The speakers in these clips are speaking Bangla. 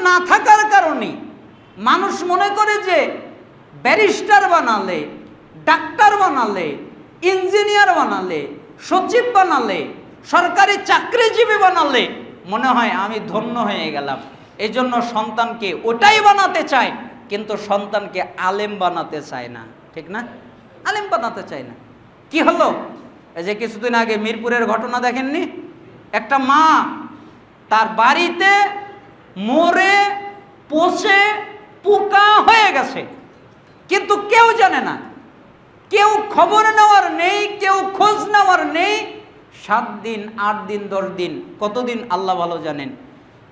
না থাকার কারণে মানুষ মনে করে যে ব্যারিস্টার বানালে, ডাক্তার বানালে, ইঞ্জিনিয়ার বানালে, সচিব বানালে, সরকারি চাকরিজীবী বানালে মনে হয় আমি ধন্য হয়ে গেলাম। এই জন্য সন্তানকে ওটাই বানাতে চায়, কিন্তু সন্তানকে আলেম বানাতে চায় না। ঠিক না? আলেম বানাতে চায় না। কি হলো? এই যে কিছুদিন আগে মিরপুরের ঘটনা দেখেননি? একটা মা তার বাড়িতে মরে পচে পোকা হয়ে গেছে, কিন্তু কেউ জানে না, কেউ খবর নেওয়ার নেই, কেউ খোঁজ নেওয়ার নেই। 7 দিন, 8 দিন, 10 দিন, কতদিন আল্লাহ ভালো জানেন।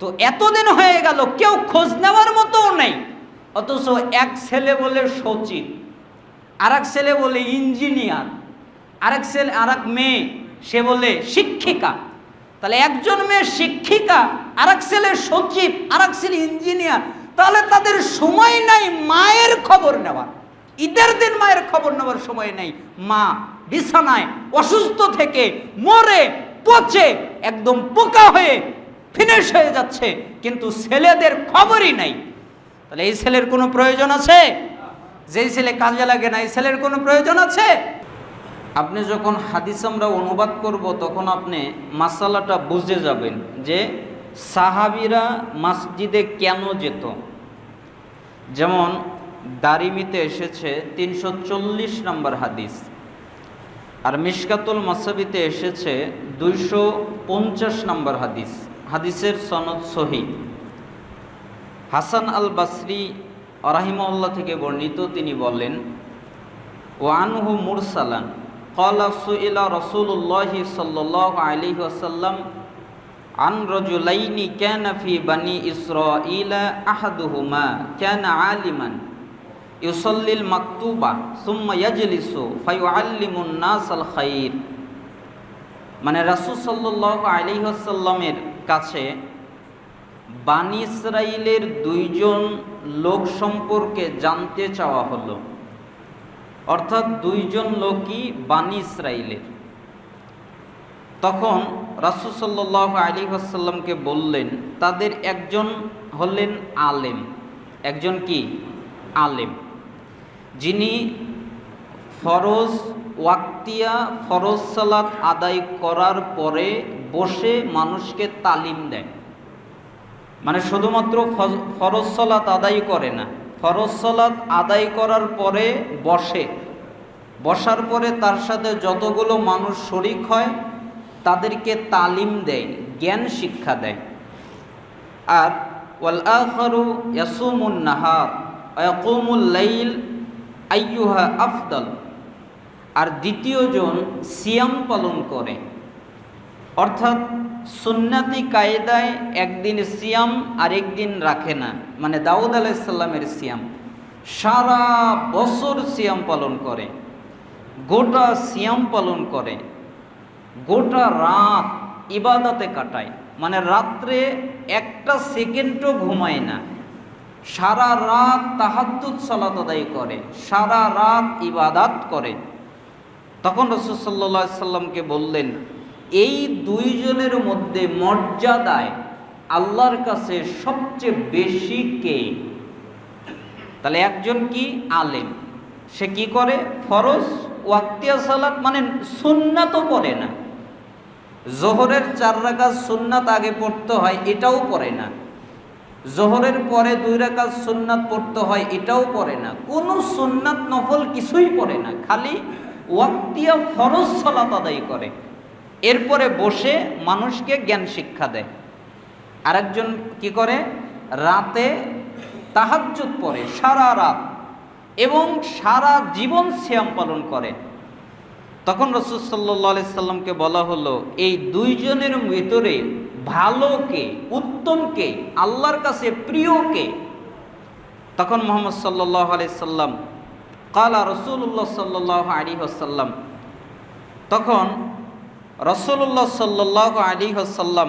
তো এতদিন হয়ে গেল, কেউ খোঁজ নেওয়ার মতোও নেই। অথচ এক ছেলে বলে সচিব, আর এক ছেলে বলে ইঞ্জিনিয়ার, আর এক মেয়ে সে বলে শিক্ষিকা। তাহলে একজন মেয়ে শিক্ষিকা, আর এক ছেলে সচিব, আর এক ছেলে ইঞ্জিনিয়ার। তাহলে তাদের সময় নাই মায়ের খবর নেওয়ার। ঈদের দিন মায়ের খবর নেওয়ার সময় নেই। মা বিছানায় অসুস্থ থেকে মরে পচে একদম পোকা হয়ে ফিনিশ হয়ে যাচ্ছে, কিন্তু ছেলেদের খবরই নাই। তাহলে এই ছেলের কোনো প্রয়োজন আছে? যেই ছেলে কাজে লাগে না, এই ছেলের কোনো প্রয়োজন আছে? আপনি যখন হাদিস আমরা অনুবাদ করব, তখন আপনি মাসালাটা বুঝে যাবেন যে সাহাবীরা মসজিদে কেন যেত। যেমন দারিমিতে এসেছে 340 নম্বর হাদিস, আর মিশকাতুল মাসাবিতে এসেছে 250 নম্বর হাদিস। হাদিসের সনদ সহিহ। হাসান আল বসরি রাহিমাহুল্লাহ থেকে বর্ণিত, তিনি বলেন, ওয়ানহু মুরসালান ক্বালা সুইলা রাসূলুল্লাহি সাল্লাল্লাহু আলাইহি ওয়াসাল্লাম আন রাজুলাইনি কানা ফি বানি ইসরাঈলা আহাদুহুমা কানা আলিমান ইউসাল্লিল মাকতুবা সুম্মা ইয়াজলিসু ফায়ুআল্লিমুন নাসাল খায়র। মানে রাসূল সাল্লাল্লাহু আলাইহি ওয়াসাল্লামের কাছে বানি ইসরাইলের 2 জন লোক সম্পর্কে জানতে চাওয়া হলো। অর্থাৎ 2 জন লোকই বানি ইসরাইলের। তখন রাসূল সাল্লাল্লাহু আলাইহি ওয়াসাল্লামকে বললেন, তাদের একজন হলেন আলেম। একজন কি? আলেম, যিনি ফরজ ওয়াক্তিয়া ফরজ সালাত আদায় করার পরে বসে মানুষকে তালিম দেয়। মানে শুধুমাত্র ফরজ সালাত আদায় করে না, ফরজ সালাত আদায় করার পরে বসার পরে তার সাথে যতগুলো মানুষ শরীক হয় তাদেরকে তালিম দেয়, জ্ঞান শিক্ষা দেয়। আর ওয়াল আখারু ইয়াসুমুন নাহার ওয়া ইয়াকুমুল লাইল আইয়ুহা আফদাল। আর দ্বিতীয় জন সিয়াম পালন করে, অর্থাৎ সুন্নাতি কায়দায় একদিন সিয়াম আর একদিন রাখে না। মানে দাউদ আলাইহিস সালামের সিয়াম, সারা বছর সিয়াম পালন করে, গোটা সিয়াম পালন করে, গোটা রাত ইবাদতে কাটায়। মানে রাত্রে একটা সেকেন্ডও ঘুমায় না, সারা রাত তাহাজ্জুদ সালাত আদায় করে, সারা রাত ইবাদত করে। তখন রাসূল সাল্লাল্লাহু আলাইহি সাল্লামকে বললেন, এই 2 জনের মধ্যে মর্যাদায় আল্লাহর কাছে সবচেয়ে বেশি কে? তাহলে একজন কি? আলেম। সে কি করে? ফরজ ওয়াক্তিয়া সালাত মানে সুন্নাতও পড়ে না, জোহরের 4 রাকাত সুন্নাত আগে পড়তে হয় এটাও পড়ে না, জোহরের পরে 2 রাকাত সুন্নাত পড়তে হয় এটাও পড়ে না, কোনো সুন্নাত নফল কিছুই পড়ে না, খালি ওয়াক্তিয়া ফরজ সালাত আদায় করে। এরপরে বসে মানুষকে জ্ঞান শিক্ষা দেয়। আরেকজন কি করে? রাতে তাহাজ্জুদ পড়ে সারা রাত এবং সারা জীবন সিয়াম পালন করে। তখন রাসূল সাল্লাল্লাহু আলাইহি সাল্লামকে বলা হলো, এই 2 জনের ভিতরে ভালো কে, উত্তম কে, আল্লাহর কাছে প্রিয় কে? তখন মুহাম্মদ সাল্লাল্লাহু আলাইহি সাল্লাম ক্বালা রাসূলুল্লাহ সাল্লাল্লাহু আলাইহি ওয়াসাল্লাম, তখন রাসূলুল্লাহ সাল্লাল্লাহু আলাইহি ওয়াসাল্লাম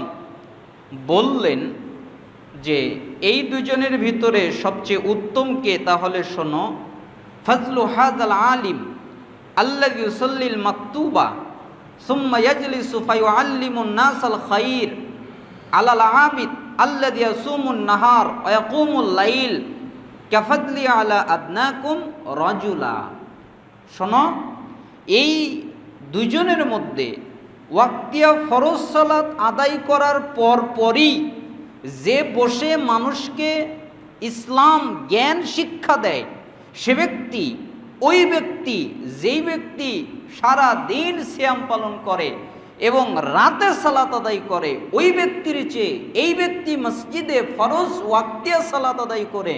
বললেন যে এই 2 জনের ভিতরে সবচেয়ে উত্তম কে? তাহলে শোনো, ফাজলু হাযাল আলিম আল্লাযী ইউসাল্লিল মাকতুবা সুম্মা ইয়াজলিসু ফায়ুআল্লিমুন নাসাল খায়র আলাল আবিদ আল্লাযী ইয়াসুমুন নাহার ওয়া ইয়াকুমুল লাইল কাফাদলি আলা আদনাকুম রাজুলা। শোনো, এই দুইজনের মধ্যে ওয়াক্তিয়া ফরজ সালাত আদায় করার পরই যে বসে মানুষকে ইসলাম জ্ঞান শিক্ষা দেয় সে ব্যক্তি, ওই ব্যক্তি, যেই ব্যক্তি সারা দিন সিয়াম পালন করে এবং রাতে সালাত আদায় করে, ওই ব্যক্তির চেয়ে এই ব্যক্তি মসজিদে ফরজ ওয়াক্তিয়া সালাত আদায় করে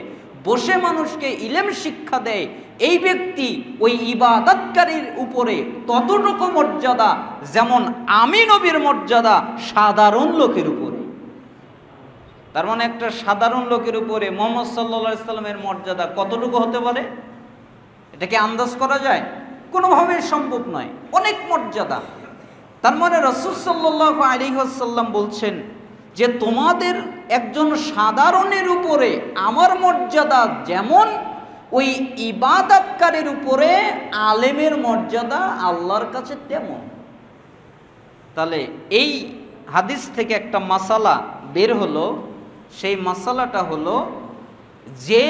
বসে মানুষকে ইলম শিক্ষা দেয়, এই ব্যক্তি ওই ইবাদতকারীর উপরে ততটুকু মর্যাদা যেমন আমি নবীর মর্যাদা সাধারণ লোকের উপরে। তার মানে একটা সাধারণ লোকের উপরে মুহাম্মদ সাল্লাল্লাহু আলাইহি সাল্লামের মর্যাদা কতটুকু হতে পারে? এটাকে আন্দাজ করা যায়? কোনোভাবেই সম্ভব নয়, অনেক মর্যাদা। তার মানে রাসূল সাল্লাল্লাহু আলাইহি ওয়াসাল্লাম বলছেন যে তোমাদের একজন সাধারণের উপরে আমার মর্যাদা যেমন, ওই ইবাদতকারীর উপরে আলেমের মর্যাদা আল্লাহর কাছে তেমন। তাহলে এই হাদিস থেকে একটা মাসালা বের হলো, সেই মাসালাটা হলো যে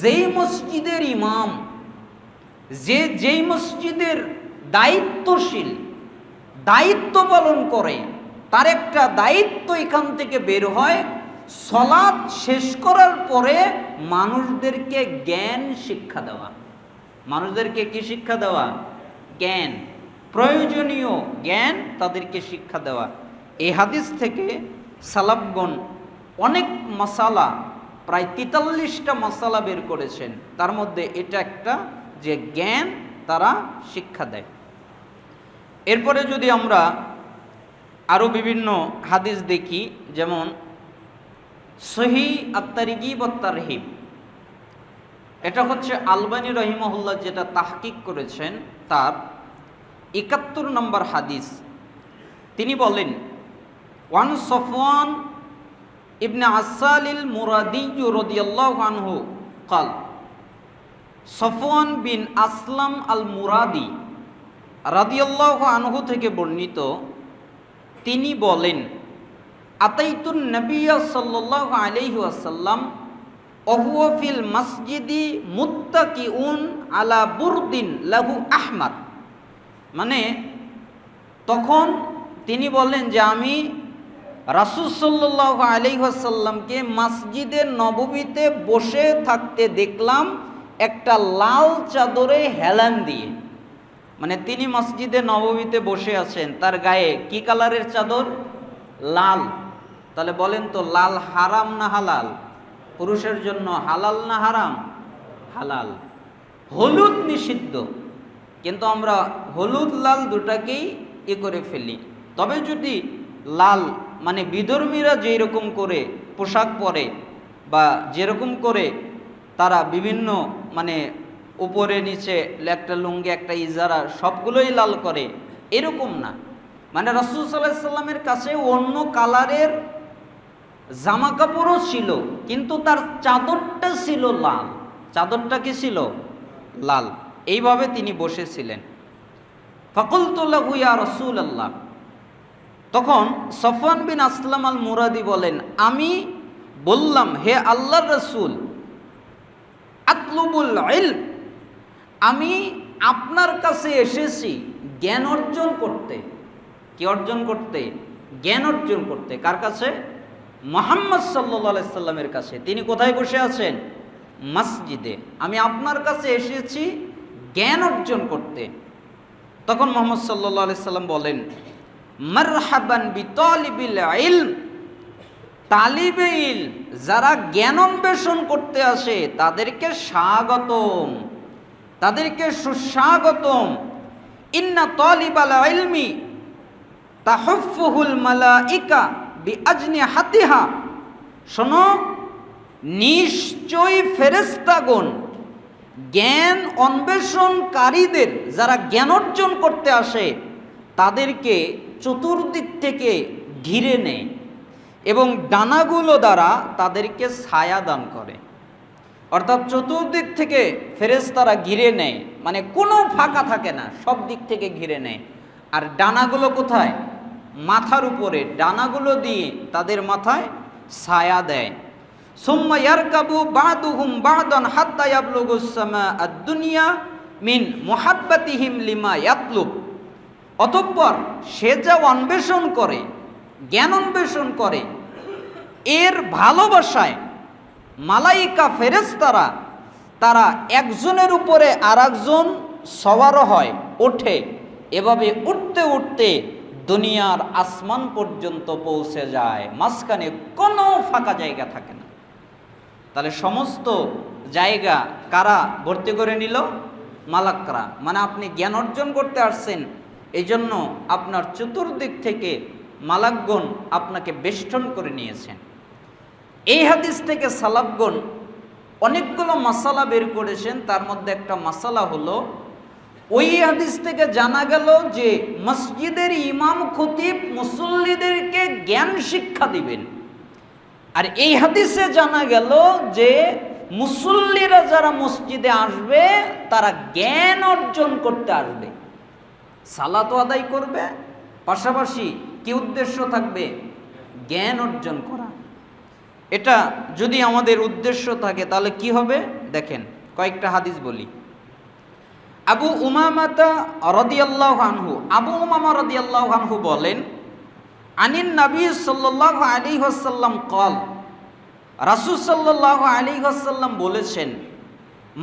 যেই মসজিদের ইমাম, যেই মসজিদের দায়িত্বশীল, দায়িত্ব পালন করে, তার একটা দায়িত্ব এখান থেকে বের হয় সালাত শেষ করার পরে মানুষদেরকে জ্ঞান শিক্ষা দেওয়া। মানুষদেরকে কি শিক্ষা দেওয়া? জ্ঞান, প্রয়োজনীয় জ্ঞান তাদেরকে শিক্ষা দেওয়া। এই হাদিস থেকে সালাফগণ অনেক মাসালা, প্রায় 43টা মাসালা বের করেছেন, তার মধ্যে এটা একটা, যে জ্ঞান তারা শিক্ষা দেয়। এরপরে যদি আমরা আরও বিভিন্ন হাদিস দেখি, যেমন সহিহ আত-তারগীব ওয়াত তারহিব, এটা হচ্ছে আলবানী রহিমাহুল্লাহ যেটা তাহকিক করেছেন, তার 71 নম্বর হাদিস। তিনি বলেন, ওয়ান সফওয়ান ইবনে আসালিল মুরাদি রাদিয়াল্লাহু আনহু قال, সফওয়ান বিন আসলাম আল মুরাদি রাদিয়াল্লাহু আনহু থেকে বর্ণিত, তিনি বলেন, আতাইতুন নবিয়্য সাল্লাল্লাহু আলাইহি ওয়াসাল্লাম ওয়া হুয়া ফিল মসজিদি মুত্তাকিউন আলা বুরদিন লাহু আহমার। মানে তখন তিনি বলেন যে আমি রাসূল সাল্লাল্লাহু আলাইহি ওয়াসাল্লামকে মসজিদে নববীতে বসে থাকতে দেখলাম একটা লাল চাদরে হেলান দিয়ে। মানে তিনি মসজিদে নববীতে বসে আছেন, তার গায়ে কি কালারের চাদর? লাল। তাহলে বলেন তো, লাল হারাম না হালাল? পুরুষের জন্য হালাল না হারাম? হালাল। হলুদ নিষিদ্ধ, কিন্তু আমরা হলুদ লাল দুটাকেই করে ফেলি। তবে যদি লাল, মানে বিধর্মীরা যেরকম করে পোশাক পরে বা যেরকম করে তারা বিভিন্ন, মানে উপরে নিচে একটা লুঙ্গি একটা ইজারা সবগুলোই লাল করে, এরকম না। মানে রাসূল সাল্লাল্লাহু আলাইহি সাল্লামের কাছে অন্য কালারের জামা কাপড়ও ছিল, কিন্তু তার চাদরটা ছিল লাল। চাদরটা কি ছিল? লাল। এইভাবে তিনি বসেছিলেন। ফাকুলতু লাহু ইয়া রাসূলুল্লাহ, তখন সফওয়ান বিন আসলাম আল মুরাদি বলেন, আমি বললাম, হে আল্লাহর রাসূল, আতলুবুল ইলম, আমি আপনার কাছে এসেছি জ্ঞান অর্জন করতে। কি অর্জন করতে? জ্ঞান অর্জন করতে। কার কাছে? মুহাম্মদ সাল্লাল্লাহু আলাইহি সাল্লামের কাছে। তিনি কোথায় বসে আছেন? মসজিদে। আমি আপনার কাছে এসেছি জ্ঞান অর্জন করতে। তখন মুহাম্মদ সাল্লাল্লাহু আলাইহি সাল্লাম বলেন, মারহাবান বিতালিবিল ইলম, তালিবে ইলম যারা জ্ঞান অন্বেষণ করতে আসে তাদেরকে স্বাগতম, তাদেরকে সুস্বাগতম। ইন্না তালিবাল ইলমি তাহুফুহুল মালাইকা বিআজনিহাতিহা, শোনো, নিশ্চয়ই ফেরেশতাগণ জ্ঞান অন্বেষণকারীদের, যারা জ্ঞান অর্জন করতে আসে তাদেরকে চতুর্দিক থেকে ঘিরে নেয় এবং ডানাগুলো দ্বারা তাদেরকে ছায়া দান করে। অর্থাৎ চতুর্দিক থেকে ফেরেশতারা ঘিরে নেয়, মানে কোনো ফাঁকা থাকে না, সব দিক থেকে ঘিরে নেয়। আর ডানাগুলো কোথায়? মাথার উপরে। ডানাগুলো দিয়ে তাদের মাথায় ছায়া দেয়। সুম্মা ইয়ারকাবু বা'দুহুম বা'দান হাত্তা ইয়াবলুগুস সামাআদ দুনিয়া মিন মুহাব্বাতিহিম লিমা ইয়াতলুব। অতঃপর সে যা অন্বেষণ করে, জ্ঞান অন্বেষণ করে, এর ভালোবাসায় মালাইকা ফেরেশতারা তারা একজনের উপরে আরেকজন সওয়ার হয়, ওঠে। এভাবে উঠতে উঠতে দুনিয়ার আসমান পর্যন্ত পৌঁছে যায়, মাঝখানে কোনো ফাঁকা জায়গা থাকে না। তাহলে সমস্ত জায়গা কারা ভর্তি করে নিল? মালাকরা। মানে আপনি জ্ঞান অর্জন করতে আসছেন, এই জন্য আপনার চতুর্দিক থেকে মালাকগণ আপনাকে বেষ্টন করে নিয়েছেন। এই হাদিস থেকে সালাফগণ অনেকগুলো মাসালা বের করেছেন। তার মধ্যে একটা মাসালা হলো, ওই হাদিস থেকে জানা গেল যে মসজিদের ইমাম খতিব মুসল্লিদেরকে জ্ঞান শিক্ষা দিবেন। আর এই হাদিসে জানা গেল যে মুসল্লিরা যারা মসজিদে আসবে তারা জ্ঞান অর্জন করতে আসবে, সালাতও আদায় করবে, পাশাপাশি কি উদ্দেশ্য থাকবে? জ্ঞান অর্জন করা। এটা যদি আমাদের উদ্দেশ্য থাকে তাহলে কি হবে দেখেন, কয়েকটা হাদিস বলি। আবু উমামা রাদিয়াল্লাহু আনহু, আবু উমামা রাদিয়াল্লাহু আনহু বলেন, আনিন নবী সাল্লাল্লাহু আলাইহি ওয়াসাল্লাম কল, রাসূল সাল্লাল্লাহু আলাইহি ওয়াসাল্লাম বলেছেন,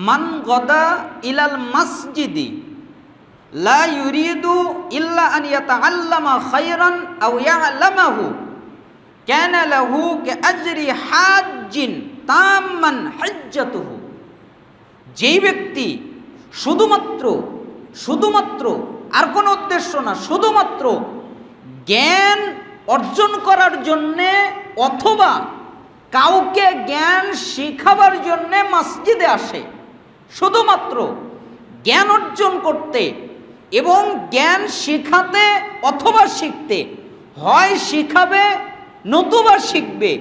মান গদা ইলাল মসজিদি লা ইউরিদু ইল্লা আন ইয়াতাআল্লামা খায়রান আও ইয়ালামাহু কানা লাহু কাআজরি হাজ্জিন তাম্মান হজ্জাতুহু। যেই ব্যক্তি শুধুমাত্র আর কোনো উদ্দেশ্য না, শুধুমাত্র জ্ঞান অর্জন করার জন্যে অথবা কাউকে জ্ঞান শিখাবার জন্যে মসজিদে আসে, শুধুমাত্র জ্ঞান অর্জন করতে এবং জ্ঞান শিখাতে অথবা শিখতে, হয় শিখাবে নতুবা শিখবে,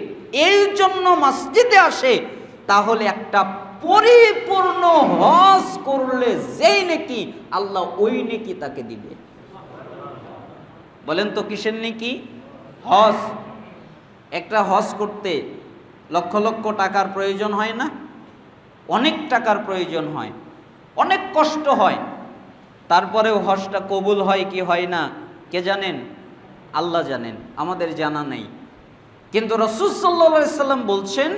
এই জন্য মসজিদে আসে, তাহলে একটা পরিপূর্ণ হজ করলে যেই নেকি আল্লাহ ওই নেকি তাকে দিবে। বলেন তো কিসের নেকি? হজ। একটা হজ করতে লক্ষ লক্ষ টাকার প্রয়োজন হয় না? অনেক টাকার প্রয়োজন হয়, অনেক কষ্ট হয়, তারপরেও হজটা কবুল হয় কি হয় না কে জানেন? আল্লাহ জানেন, আমাদের জানা নেই। কিন্তু রাসূল সাল্লাল্লাহু আলাইহি সাল্লাম বলছেন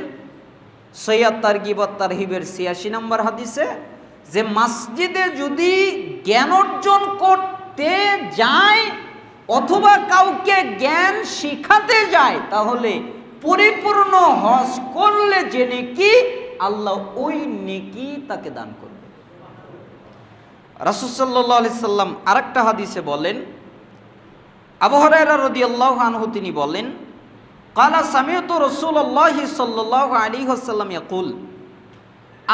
সহিহ তারগিব ওয়াত তারহিবের ৮৬ নম্বর হাদিসে, যে মসজিদে যদি জ্ঞান অর্জন করতে যায় অথবা কাউকে জ্ঞান শিখাতে যায়, তাহলে পরিপূর্ণ হজ করলে যে নেকি আল্লাহ ওই নেকি তাকে দান করবে। রাসূল সাল্লাল্লাহু আলাইহি সাল্লাম আরেকটা হাদিসে বলেন, আবু হুরায়রা রাদিয়াল্লাহু আনহু তিনি বলেন, কালা সামিউতু রাসূলুল্লাহি সাল্লাল্লাহু আলাইহি ওয়াসাল্লাম ইয়াকুল,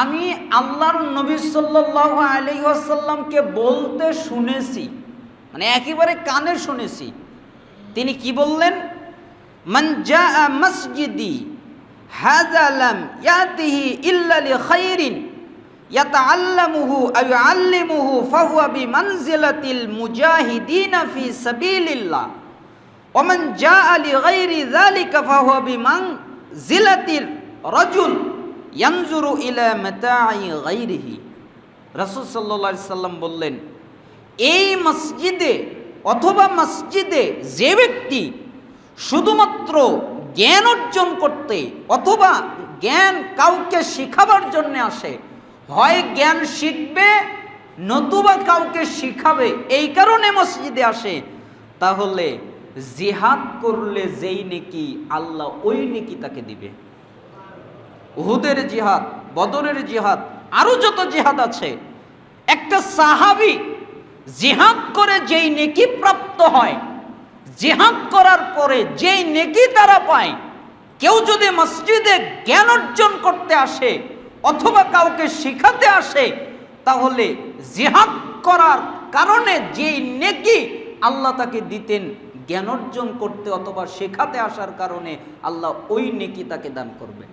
আমি আল্লাহর নবী সাল্লাল্লাহু আলাইহি ওয়াসাল্লামকে বলতে শুনেছি, মানে একেবারে কানে শুনেছি। তিনি কি বললেন? মান জাআ মসজিদি হাযা লাম ইয়াতিহি ইল্লা লিখাইরিন ইয়াতাআল্লামুহু আও ইউআল্লিমুহু ফাহুয়া বিমানজিলাতিল মুজাহিদিনা ফি সাবিলিল্লাহ ওয়া মান জাআ লিগাইরি যালিকা ফাহুয়া বিমানজিলাতির রাজুল ইয়ানজুরু ইলা মাতা'i গায়রিহি। রাসূল সাল্লাল্লাহু আলাইহি সাল্লাম বললেন, এই মসজিদে অথবা মসজিদে যে ব্যক্তি শুধুমাত্র জ্ঞান অর্জন করতে অথবা জ্ঞান কাউকে শিখাবার জন্য আসে, হয় জ্ঞান শিখবে নতুবা কাউকে শিখাবে, এই কারণে মসজিদে আসে, তাহলে জিহাদ করলে যেই নেকি আল্লাহ ওই নেকি তাকে দিবে। উহুদের জিহাদ, বদরের জিহাদ, আরো যত জিহাদ আছে, একটা সাহাবী জিহাদ করে যেই নেকি প্রাপ্ত হয়, জিহাদ করার পরে যেই নেকি তারা পায়, কেউ যদি মসজিদে জ্ঞান অর্জন করতে আসে অথবা কাউকে শিখাতে আসে, তাহলে জিহাদ করার কারণে যেই নেকি আল্লাহ তাকে দিতেন, জ্ঞান অর্জন করতে অথবা শেখাতে আসার কারণে আল্লাহ ওই নেকি তাকে দান করবে।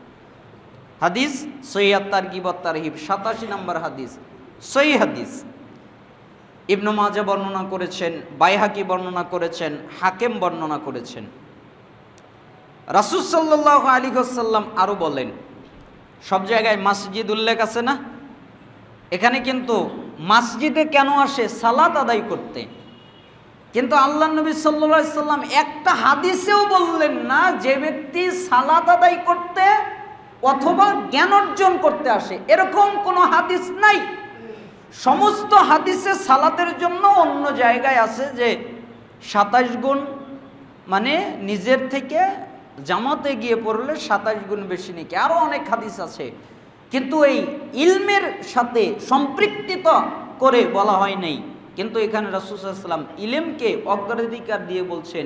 হাদিস সহিহ তারগিব ওয়াত তারহিব ৮৭ নম্বর হাদিস, সহিহ হাদিস। ইবনে মাজাহ বর্ণনা করেছেন, বাইহাকি বর্ণনা করেছেন, হাকিম বর্ণনা করেছেন। রাসূল সাল্লাল্লাহু আলাইহি ওয়াসাল্লাম আরো বলেন, সব জায়গায় মসজিদ উল্লেখ আছে না, এখানে কিন্তু মসজিদে কেন আসে? সালাত আদায় করতে। কিন্তু আল্লাহ নবী সাল্লাল্লাহু আলাইহি সাল্লাম একটা হাদিসেও বললেন না যে ব্যক্তি সালাত আদায় করতে অথবা জ্ঞান অর্জন করতে আসে, এরকম কোনো হাদিস নাই। সমস্ত হাদিসে সালাতের জন্য অন্য জায়গায় আছে যে 27 গুণ, মানে নিজের থেকে জামাতে গিয়ে পড়লে 27 গুণ বেশি নাকি, আরও অনেক হাদিস আছে। কিন্তু এই ইলমের সাথে সম্পৃক্ত করে বলা হয় নাই। কিন্তু এখানে রাসূল সাল্লাল্লাহু আলাইহি ওয়াসাল্লাম ইলমকে অগ্রাধিকার দিয়ে বলছেন,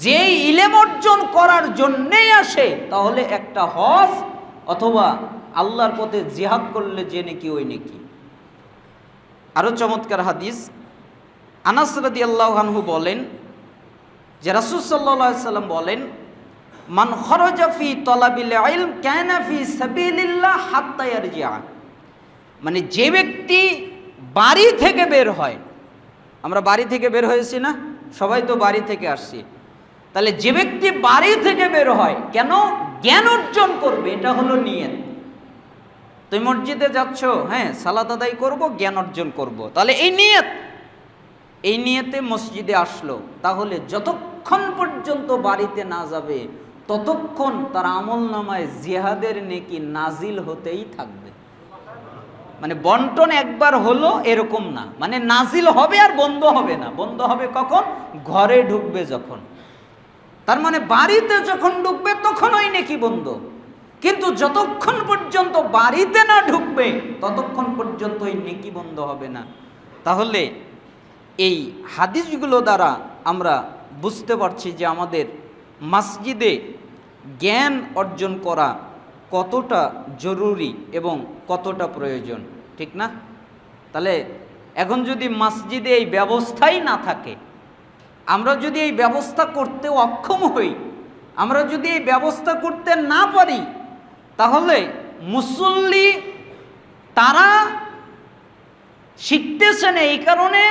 যে ইলম অর্জন করার জন্যেই আসে তাহলে একটা হজ অথবা আল্লাহর পথে জিহাদ করলে যে নেকি ওই নেকি। আরও চমৎকার হাদিস, আনাস রাদিয়াল্লাহু আনহু বলেন যে রাসূল সাল্লাল্লাহু আলাইহি ওয়াসাল্লাম বলেন, মান খরাজা ফি তলাবিল ইলম কানা ফি সাবিলিল্লাহ হাত্তা ইয়ারজিআ। মানে যে ব্যক্তি বাড়ি থেকে বের হয়, আমরা বাড়ি থেকে বের হয়েছি না, সবাই তো বাড়ি থেকে আসছি, তাহলে যে ব্যক্তি বাড়ি থেকে বের হয় কেন? জ্ঞান অর্জন করবে, এটা হলো নিয়ত। তুমি মসজিদে যাচ্ছ, হ্যাঁ সালাত আদায় করব, জ্ঞান অর্জন করব, তাহলে এই নিয়তে মসজিদে আসলো, তাহলে যতক্ষণ পর্যন্ত বাড়িতে না যাবে ততক্ষণ তার আমলনামায় জিহাদের নেকি নাজিল হতেই থাকবে। মানে বন্টন একবার হলো এরকম না, মানে নাজিল হবে আর বন্ধ হবে না। বন্ধ হবে কখন? ঘরে ঢুকবে যখন। তার মানে বাড়িতে যখন ঢুকবে তখন ওই নেকি বন্ধ, কিন্তু যতক্ষণ পর্যন্ত বাড়িতে না ঢুকবে ততক্ষণ পর্যন্ত ওই নেকি বন্ধ হবে না। তাহলে এই হাদিসগুলো দ্বারা আমরা বুঝতে পারছি যে আমাদের মসজিদে জ্ঞান অর্জন করা কতটা জরুরি এবং কতটা প্রয়োজন, ঠিক না? তাহলে এখন যদি মসজিদে এই ব্যবস্থাই না থাকে, আমরা যদি এই ব্যবস্থা করতে অক্ষম হই, আমরা যদি এই ব্যবস্থা করতে না পারি, তাহলে মুসল্লি তারা শিখতেছে না, এই কারণে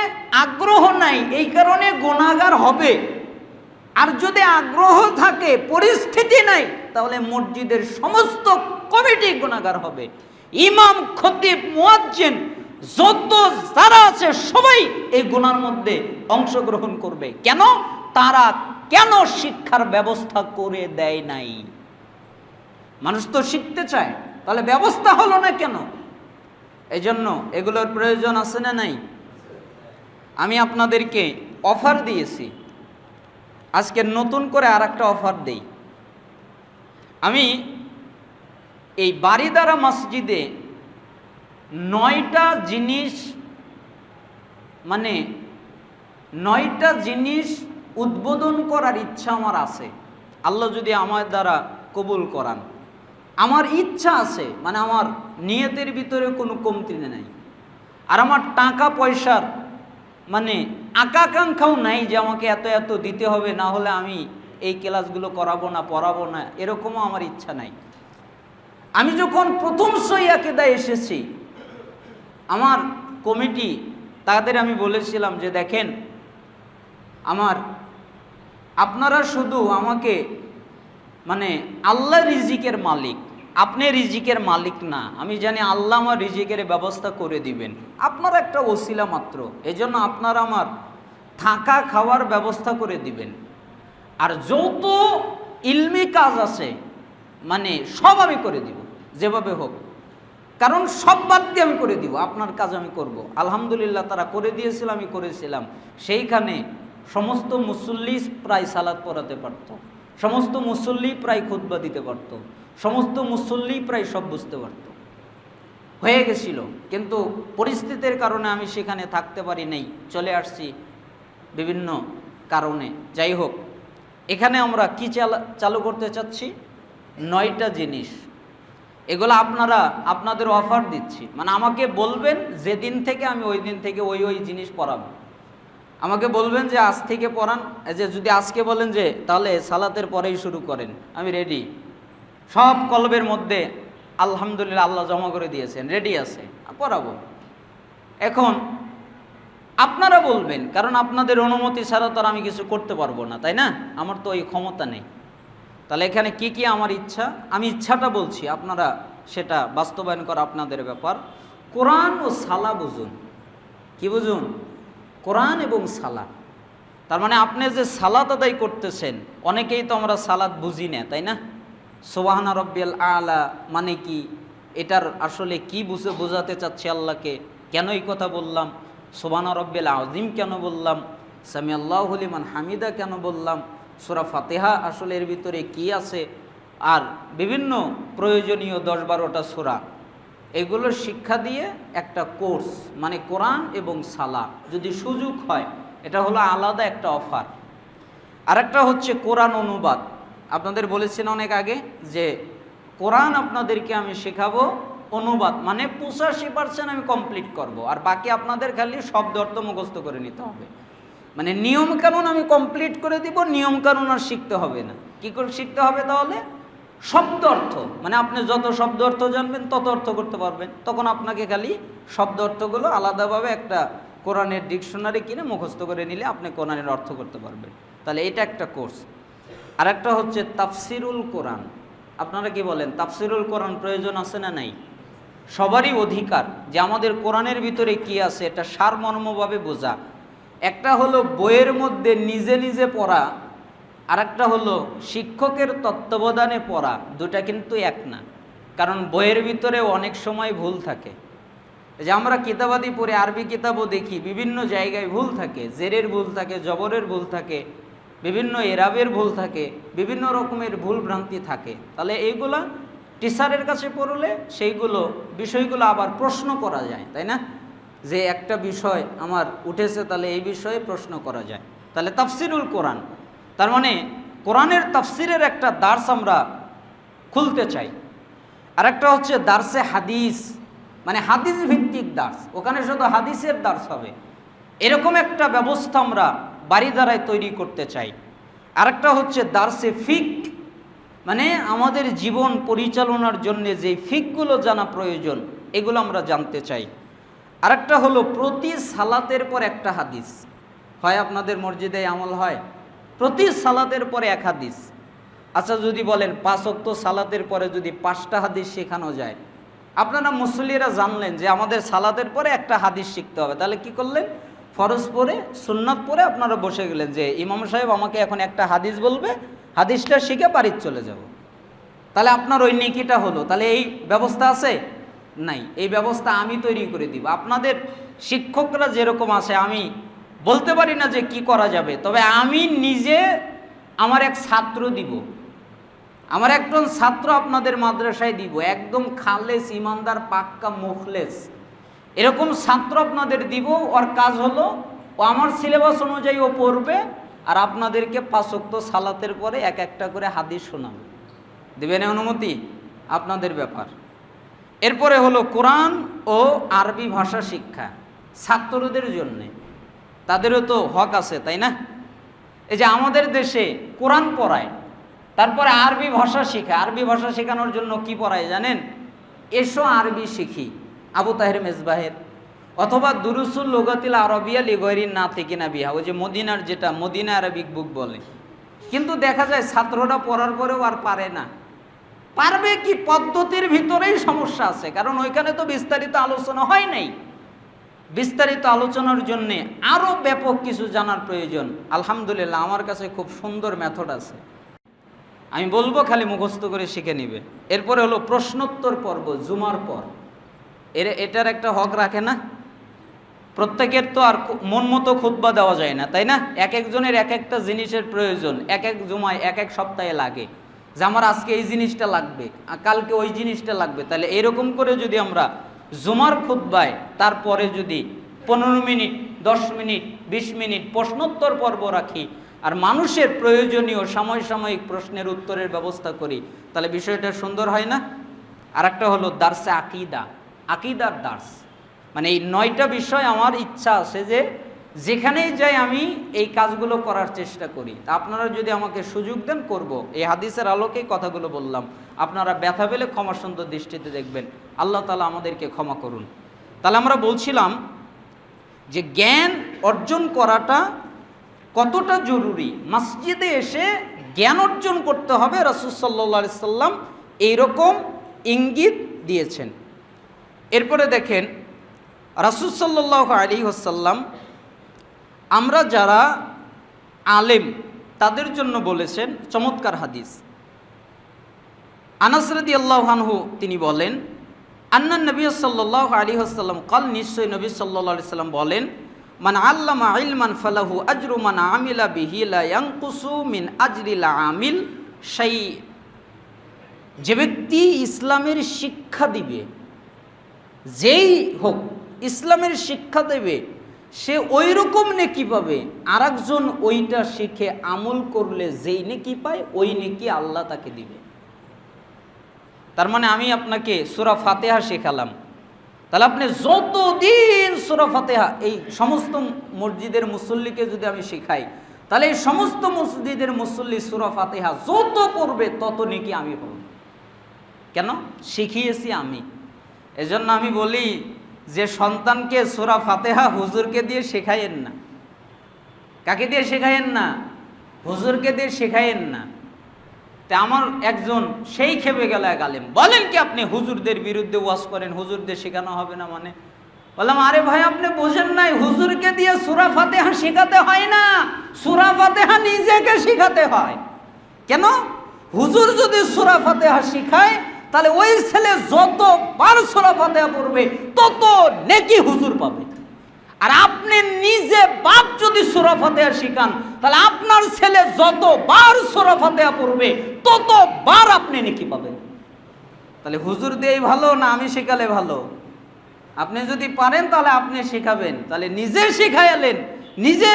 আগ্রহ নাই, এই কারণে গুনাহগার হবে। আর যদি আগ্রহ থাকে, পরিস্থিতি নাই, তাহলে মসজিদের সমস্ত কমিটি গুনাহগার হবে। ইমাম, খতিব, মুয়াজ্জিন যত যারা আছে সবাই এই গুনার মধ্যে অংশগ্রহণ করবে। কেন? তারা কেন শিক্ষার ব্যবস্থা করে দেয় নাই? মানুষ তো শিখতে চায়, তাহলে ব্যবস্থা হলো না কেন? এই জন্য এগুলোর প্রয়োজন আছে না নাই? আমি আপনাদেরকে অফার দিয়েছি, আজকে নতুন করে আর একটা অফার দেই। আমি এই বারিদারা মসজিদে 9টা জিনিস, মানে 9টা জিনিস উদ্বোধন করার ইচ্ছা আমার আছে, আল্লাহ যদি আমার দ্বারা কবুল করান। আমার ইচ্ছা আছে, মানে আমার নিয়তের ভিতরে কোনো কমতি নাই, আর আমার টাকা পয়সার মানে আকাঙ্ক্ষাও নাই যে আমাকে এত এত দিতে হবে, না হলে আমি এই ক্লাসগুলো করাবো না, পড়াবো না, এরকমও আমার ইচ্ছা নাই। আমি যখন প্রথম সহিহ আকীদা এসেছি, আমার কমিটি তাদের আমি বলেছিলাম যে দেখেন, আপনারা শুধু আমাকে, মানে আল্লাহ রিজিকের মালিক, আপনি রিজিকের মালিক না, আমি জানি আল্লাহ আমার রিজিকের ব্যবস্থা করে দিবেন, আপনারা একটা ওসিলা মাত্র, এজন্য আপনারা আমার থাকা খাওয়ার ব্যবস্থা করে দিবেন। আর যত ইলমি কাজ আছে মানে সব আমি করে দিব, যেভাবে হোক, কারণ সব বাদ দিয়ে আমি করে দিব, আপনার কাজ আমি করব। আলহামদুলিল্লাহ তারা করে দিয়েছিল, আমি করেছিলাম। সেইখানে সমস্ত মুসল্লি প্রায় সালাত পড়াতে পারত, সমস্ত মুসল্লি প্রায় খুতবা দিতে পারত, সমস্ত মুসল্লি প্রায় সব বুঝতে পারত, হয়ে গেছিল। কিন্তু পরিস্থিতির কারণে আমি সেখানে থাকতে পারি নাই, চলে আসছি বিভিন্ন কারণে। যাই হোক, এখানে আমরা কি চালু করতে চাচ্ছি? 9টা জিনিস। এগুলো আপনাদের অফার দিচ্ছি, মানে আমাকে বলবেন যেদিন থেকে, আমি ওই দিন থেকে ওই জিনিস পড়াবো। আমাকে বলবেন যে আজ থেকে পড়ান, যে যদি আজকে বলেন যে তাহলে সালাতের পরেই শুরু করেন, আমি রেডি। সব কলবের মধ্যে আলহামদুলিল্লাহ আল্লাহ জমা করে দিয়েছেন, রেডি আছে, পড়াবো। এখন আপনারা বলবেন, কারণ আপনাদের অনুমতি ছাড়া তো আমি কিছু করতে পারবো না, তাই না? আমার তো ওই ক্ষমতা নেই। তাহলে এখানে কি কি আমার ইচ্ছা, আমি ইচ্ছাটা বলছি, আপনারা সেটা বাস্তবায়ন করা আপনাদের ব্যাপার। কোরআন ও সালা বুঝুন। কি বুঝুন? কোরআন এবং সালাত। তার মানে আপনি যে সালাত আদায় করতেছেন, অনেকেই তো আমরা সালাত বুঝি না, তাই না? সুবহানা রব্বিয়াল আলা মানে কি, এটার আসলে কি বোঝাতে চাচ্ছি আল্লাহকে, কেন এই কথা বললাম, সুবহানা রব্বিয়াল আযীম কেন বললাম, সামি আল্লাহু লিমান হামিদা কেন বললাম, সূরা ফাতিহা আসলে এর ভিতরে কি আছে, আর বিভিন্ন প্রয়োজনীয় 10-12টা সূরা, এগুলোর শিক্ষা দিয়ে একটা কোর্স, মানে কোরআন এবং সালাত যদি সুযোগ হয়, এটা হলো আলাদা একটা অফার। আরেকটা হচ্ছে কোরআন অনুবাদ। আপনাদের বলেছেন অনেক আগে যে কোরআন আপনাদেরকে আমি শেখাবো অনুবাদ, মানে 85% আমি কমপ্লিট করব, আর বাকি আপনাদের খালি শব্দ অর্থ মুখস্থ করে নিতে হবে। মানে নিয়মকানুন আমি কমপ্লিট করে দিব, নিয়মকানুন আর শিখতে হবে না। কি করে শিখতে হবে তাহলে? শব্দ অর্থ, মানে আপনি যত শব্দ অর্থ জানবেন তত অর্থ করতে পারবেন। তখন আপনাকে খালি শব্দ অর্থগুলো আলাদাভাবে একটা কোরআনের ডিকশনারি কিনে মুখস্থ করে নিলে আপনি কোরআনের অর্থ করতে পারবেন। তাহলে এটা একটা কোর্স। আর একটা হচ্ছে তাফসিরুল কোরআন। আপনারা কি বলেন, তাফসিরুল কোরআন প্রয়োজন আছে না নাই? সবারই অধিকার যে আমাদের কোরআনের ভিতরে কি আছে এটা সারমর্মভাবে বোঝা। একটা হলো বইয়ের মধ্যে নিজে নিজে পড়া, আর একটা হলো শিক্ষকের তত্ত্বাবধানে পড়া। দুটা কিন্তু এক না, কারণ বইয়ের ভিতরে অনেক সময় ভুল থাকে। যে আমরা কিতাবাদি পড়ে আরবি কিতাবও দেখি, বিভিন্ন জায়গায় ভুল থাকে, জেরের ভুল থাকে, জবরের ভুল থাকে, বিভিন্ন এরাবের ভুল থাকে, বিভিন্ন রকমের ভুল ভ্রান্তি থাকে। তাহলে এইগুলা টিচারের কাছে পড়লে সেইগুলো বিষয়গুলো আবার প্রশ্ন করা যায়, তাই না? যে একটা বিষয় আমার উঠেছে, তাহলে এই বিষয়ে প্রশ্ন করা যায়। তাহলে তাফসিরুল কোরআন, তার মানে কোরআনের তাফসিরের একটা দার্স আমরা খুলতে চাই। আর একটা হচ্ছে দার্সে হাদিস, মানে হাদিস ভিত্তিক দার্স, ওখানে শুধু হাদিসের দার্স হবে, এরকম একটা ব্যবস্থা আমরা বাড়ি দ্বারায় তৈরি করতে চাই। আরেকটা হচ্ছে দার্সে ফিক, মানে আমাদের জীবন পরিচালনার জন্য যে ফিকগুলো জানা প্রয়োজন এগুলো আমরা জানতে চাই। আরেকটা হলো প্রতি সালাতের পর একটা হাদিস হয়। আপনাদের মসজিদে আমল হয় প্রতি সালাতের পরে এক হাদিস। আচ্ছা যদি বলেন 5 ওয়াক্ত সালাতের পরে যদি 5টা হাদিস শেখানো যায়, আপনারা মুসল্লিরা জানলেন যে আমাদের সালাতের পরে একটা হাদিস শিখতে হবে, তাহলে কি করলেন? ফরজ পড়ে সুন্নাত পড়ে আপনারা বসে গেলেন যে ইমাম সাহেব আমাকে এখন একটা হাদিস বলবে, হাদিসটা শিখে বাড়িতে চলে যাব। তাহলে আপনার ওই নেকিটা হলো। তাহলে এই ব্যবস্থা আছে? নাই। এই ব্যবস্থা আমি তৈরি করে দিব। আপনাদের শিক্ষকরা যেরকম আছে, আমি বলতে পারি না যে কি করা যাবে, তবে আমি নিজে আমার এক ছাত্র দিব, আমার একজন ছাত্র আপনাদের মাদ্রাসায় দিব, একদম খালেস ইমানদার পাক্কা মুখলেস এরকম ছাত্র আপনাদের দিব। ওর কাজ হলো ও আমার সিলেবাস অনুযায়ী ও পড়বে, আর আপনাদেরকে 5 ওয়াক্ত সালাতের পরে এক একটা করে হাদিস শোনাবে। দেবেন অনুমতি? আপনাদের ব্যাপার। এরপরে হলো কোরআন ও আরবি ভাষা শিক্ষা ছাত্রদের জন্যে, তাদেরও তো হক আছে, তাই না? এই যে আমাদের দেশে কোরআন পড়ায়, তারপরে আরবি ভাষা শেখা। আরবি ভাষা শেখানোর জন্য কি পড়ায় জানেন? এসো আরবি শিখি, আবু তাহের মেজবাহের, অথবা দুরুসুল লুগাতিল আরবিয়া লিগয়রিন নাতিকিনা বিহা, ওই যে মদিনার যেটা মদিনা আরবিক বুক বলে। কিন্তু দেখা যায় ছাত্ররা পড়ার পরেও আর পারে না। পারবে কি? পদ্ধতির ভিতরেই সমস্যা আছে, কারণ ওইখানে তো বিস্তারিত আলোচনা হয় নাই। বিস্তারিত আলোচনার জন্যে আরও ব্যাপক কিছু জানার প্রয়োজন। আলহামদুলিল্লাহ আমার কাছে খুব সুন্দর মেথড আছে, আমি বলবো, খালি মুখস্থ করে শিখে নিবে। এরপরে হলো প্রশ্নোত্তর পর্ব জুমার পর। এটার একটা হক রাখে না? প্রত্যেকের তো আর মন মতো খুতবা দেওয়া যায় না, তাই না? এক একজনের এক একটা জিনিসের প্রয়োজন, এক এক জুমায় এক এক সপ্তাহে লাগে, যে আমার আজকে এই জিনিসটা লাগবে, কালকে ওই জিনিসটা লাগবে। তাহলে এরকম করে যদি আমরা জুমার খুতবায় তারপরে যদি 15 মিনিট, 10 মিনিট, 20 মিনিট প্রশ্নোত্তর পর্ব রাখি, আর মানুষের প্রয়োজনীয় সমসাময়িক প্রশ্নের উত্তরের ব্যবস্থা করি, তাহলে বিষয়টা সুন্দর হয় না? আর একটা হলো দার্সে আকিদা, আকিদার দার্স, মানে এই 9টা বিষয় আমার ইচ্ছা আছে যে যেখানেই যাই আমি এই কাজগুলো করার চেষ্টা করি। তা আপনারা যদি আমাকে সুযোগ দেন করব। এই হাদিসের আলোকেই কথাগুলো বললাম, আপনারা ব্যথা পেলে ক্ষমা সুন্দর দৃষ্টিতে দেখবেন। আল্লাহ তাআলা আমাদেরকে ক্ষমা করুন। তাহলে আমরা বলছিলাম যে জ্ঞান অর্জন করাটা কতটা জরুরি। মসজিদে এসে জ্ঞান অর্জন করতে হবে, রাসূল সাল্লাল্লাহু আলাইহি সাল্লাম এইরকম ইঙ্গিত দিয়েছেন। এরপরে দেখেন রাসূল সাল্লাল্লাহু আলাইহি ওয়াসাল্লাম আমরা যারা আলেম তাদের জন্য বলেছেন চমৎকার হাদিস। আনাস রাদিয়াল্লাহু আনহু তিনি বলেন, আন্নান নবী সাল্লাল্লাহু আলাইহি ওয়াসাল্লাম কাল, নিশ্চয় নবী সাল্লাল্লাহু আলাইহি ওয়াসাল্লাম বলেন, মান আল্লামা ইলমান ফালাহু আজরু মান আমিলা বিহি লা ইয়ানকুসু মিন আজরিল আমিল শাই। যে ব্যক্তি ইসলামের শিক্ষা দিবে, যেই হোক ইসলামের শিক্ষা দেবে, সে ওই রকম নেকি পাবে, আরেকজন ওইটা শিখে আমল করলে যেই নেকি পায় ওই নেকি আল্লাহ তাকে দিবে। তার মানে আমি আপনাকে সূরা ফাতিহা শেখালাম, তাহলে আপনি যতদিন সূরা ফাতিহা এই সমস্ত মসজিদের মুসল্লিকে যদি আমি শেখাই, তাহলে এই সমস্ত মসজিদের মুসল্লি সূরা ফাতিহা যত পড়বে তত নেকি আমি পাবো। কেন? শিখিয়েছি আমি। এজন্য আমি বলি যে সন্তানকে সূরা ফাতিহা হুজুরকে দিয়ে শেখায়েন না। কাকে দিয়ে শেখায়েন না? হুজুরকে দিয়ে শেখায়েন না। তা আমার একজন সেই খেপে গেল এক আলেম, বলেন কি আপনি হুজুরদের বিরুদ্ধে ওয়াজ করেন, হুজুরদের শেখানো হবে না? মানে বললাম, আরে ভাই আপনি বোঝেন নাই, হুজুরকে দিয়ে সূরা ফাতিহা শেখাতে হয় না, সূরা ফাতিহা নিজেকে শেখাতে হয়। কেন? হুজুর যদি সূরা ফাতিহা শেখায় তাহলে ওই ছেলে যতবার সূরা ফাতিহা পড়বে তত নেকি হুজুর পাবে। আর আপনি নিজে বাপ যদি সূরা ফাতিহা শিখান তাহলে আপনার ছেলে যতবার সূরা ফাতিহা পড়বে ততবার আপনি নেকি পাবেন। তাহলে হুজুর দিয়েই ভালো না আমি শেখালে ভালো? আপনি যদি পারেন তাহলে আপনি শেখাবেন, তাহলে নিজে শেখাইলেন, নিজে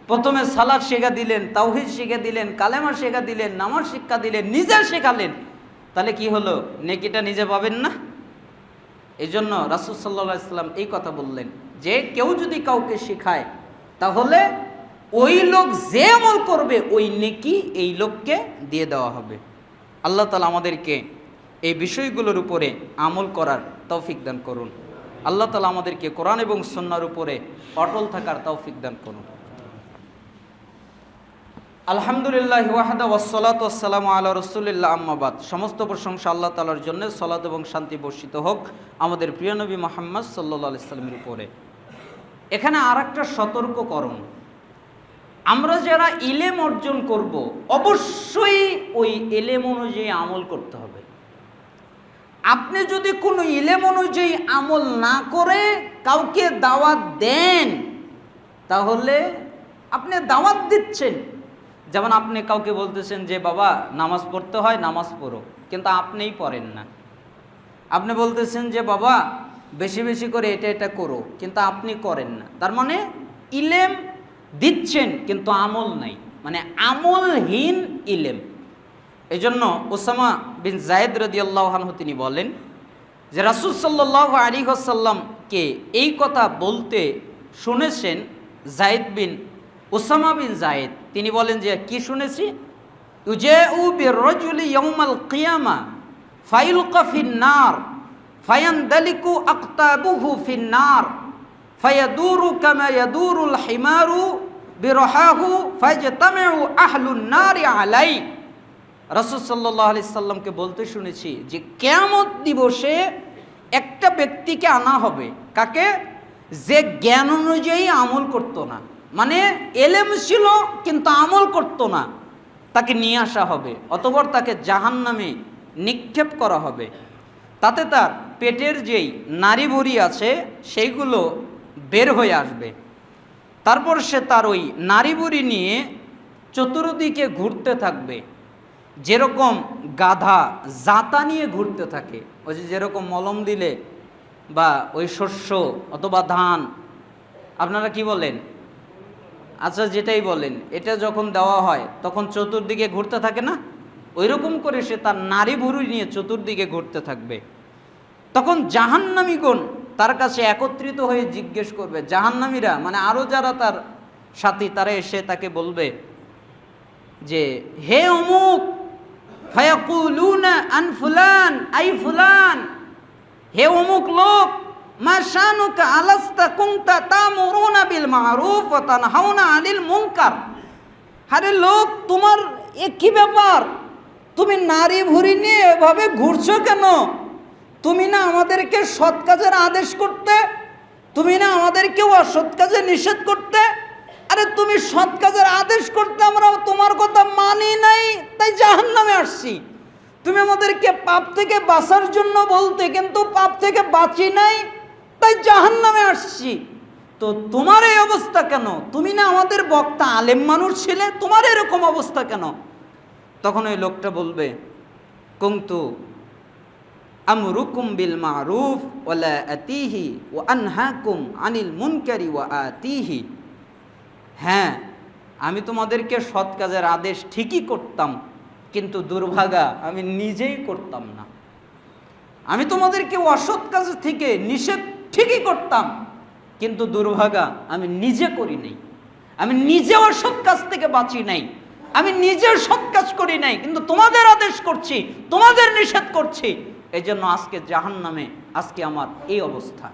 প্রথমে সালাত শেখা দিলেন, তাওহীদ শেখা দিলেন, কালেমা শেখা দিলেন, নামাজ শিক্ষা দিলেন, নিজে শেখালেন, তাহলে কি হলো? নেকিটা নিজে পাবেন না? এই জন্য রাসূল সাল্লাল্লাহু আলাইহি ওয়াসাল্লাম এই কথা বললেন যে কেউ যদি কাউকে শেখায় তাহলে ওই লোক যে আমল করবে ওই নেকি এই লোককে দিয়ে দেওয়া হবে। আল্লাহ তাআলা আমাদেরকে এই বিষয়গুলোর উপরে আমল করার তৌফিক দান করুন। আল্লাহ তাআলা আমাদেরকে কোরআন এবং সুন্নাহর উপরে অটল থাকার তৌফিক দান করুন। আলহামদুলিল্লাহ ওয়াহদা ওয়াসসালাতু ওয়াসসালামু আলা রাসূলিল্লাহ, আম্মা বাদ। সমস্ত প্রশংসা আল্লাহ তাআলার জন্য, সালাত এবং শান্তি বর্ষিত হোক আমাদের প্রিয় নবী মুহাম্মদ সাল্লাল্লাহু আলাইহি সাল্লামের উপরে। এখানে আরেকটা সতর্ককরণ, আমরা যারা ইলম অর্জন করব অবশ্যই ওই ইলম অনুযায়ী আমল করতে হবে। আপনি যদি কোনো ইলম অনুযায়ী আমল না করে কাউকে দাওয়াত দেন তাহলে আপনি দাওয়াত দিচ্ছেন। যেমন আপনি কাউকে বলতেছেন যে বাবা নামাজ পড়তে হয়, নামাজ পড়ো, কিন্তু আপনিই পড়েন না। আপনি বলতেছেন যে বাবা বেশি বেশি করে এটা এটা করো, কিন্তু আপনি করেন না। তার মানে ইলম দিচ্ছেন কিন্তু আমল নাই, মানে আমলহীন ইলম। এই জন্য উসামা বিন যায়েদ রাদিয়াল্লাহু আনহু তিনি বলেন যে রাসূল সাল্লাল্লাহু আলাইহি ওয়াসাল্লামকে এই কথা বলতে শুনেছেন উসামা বিন যায়েদ। তিনি বলেন যে কি শুনেছি? ইউজাউ বিররাজুলি ইয়াউমাল কিয়ামা ফায়ুলকা ফিন-নার ফায়ানদালিকু আকতাবুহু ফিন-নার ফায়াদুরু কামা ইয়াদুরুল হিমারু বিরহাহু ফায়াজতামিউ আহলুন নারি আলাইহি। রাসূল সাল্লাল্লাহু আলাইহি সাল্লামকে বলতে শুনেছি যে কিয়ামত দিবসে একটা ব্যক্তিকে আনা হবে। কাকে? যে জ্ঞান অনুযায়ী আমল করতো না, মানে এলেম ছিল কিন্তু আমল করতো না, তাকে নিয়ে আসা হবে। অতঃপর তাকে জাহান্নামে নিক্ষেপ করা হবে। তাতে তার পেটের যেই নাড়ি ভুঁড়ি আছে সেইগুলো বের হয়ে আসবে। তারপর সে তার ওই নাড়ি ভুঁড়ি নিয়ে চতুর্দিকে ঘুরতে থাকবে, যেরকম গাধা জাতা নিয়ে ঘুরতে থাকে। ওই যেরকম মলম দিলে বা ওই শস্য অথবা ধান, আপনারা কি বলেন? আচ্ছা যেটাই বলেন, এটা যখন দেওয়া হয় তখন চতুর্দিকে ঘুরতে থাকে না? ওই রকম করে সে তার নাড়ি ভুঁড়ি নিয়ে চতুর্দিকে ঘুরতে থাকবে। তখন জাহান্নামীগণ তার কাছে একত্রিত হয়ে জিজ্ঞেস করবে, জাহান্নামীরা মানে আরও যারা তার সাথী, তারা এসে তাকে বলবে যে হে অমুক, ফায়াকুলুনা আন ফুলান আই ফুলান, হে অমুক লোক, মা শানুকা আলাস্তা কুনতা তামুরুনা বিল মারুফ ওয়া তানহাউনা আনিল মুনকার। আরে লোক, তোমার এ কি ব্যাপার, তুমি নারী ভুরি নিয়ে এভাবে ঘুরছো কেন? তুমি না আমাদেরকে সৎ কাজের আদেশ করতে, তুমি না আমাদেরকে অসৎ কাজে নিষেধ করতে। আরে তুমি সৎ কাজের আদেশ করতে, আমরা তোমার কথা মানি নাই, তাই জাহান্নামে আসছি। তুমি আমাদেরকে পাপ থেকে বাঁচার জন্য বলতে, কিন্তু পাপ থেকে বাঁচি নাই, তাই জাহান্নামে আসছি। তো তোমার এই অবস্থা কেন? তুমি না আমাদের বক্তা আলেম মানুষ ছিলে, তোমার এরকম অবস্থা কেন? তখন ওই লোকটা বলবে, কুনতু আমরুকুম বিল মারুফ ওয়ালা আতিহি ওয়া আনহাকুম আনিল মুনকারি ওয়া আতিহি। হ্যাঁ, আমি তোমাদেরকে সৎ কাজের আদেশ ঠিকই করতাম, কিন্তু দুর্ভাগা আমি নিজেই করতাম না। আমি তোমাদেরকে অসৎ কাজ থেকে নিষেধ ঠিকই করতাম, কিন্তু দুর্ভাগা আমি নিজে করি নাই। আমি নিজে অসৎ কাজ থেকে বাঁচি নাই, আমি নিজের সৎ কাজ করি নাই, কিন্তু তোমাদের আদেশ করছি, তোমাদের নিষেধ করছি। এই জন্য আজকে জাহান্নামে, আজকে আমার এই অবস্থা।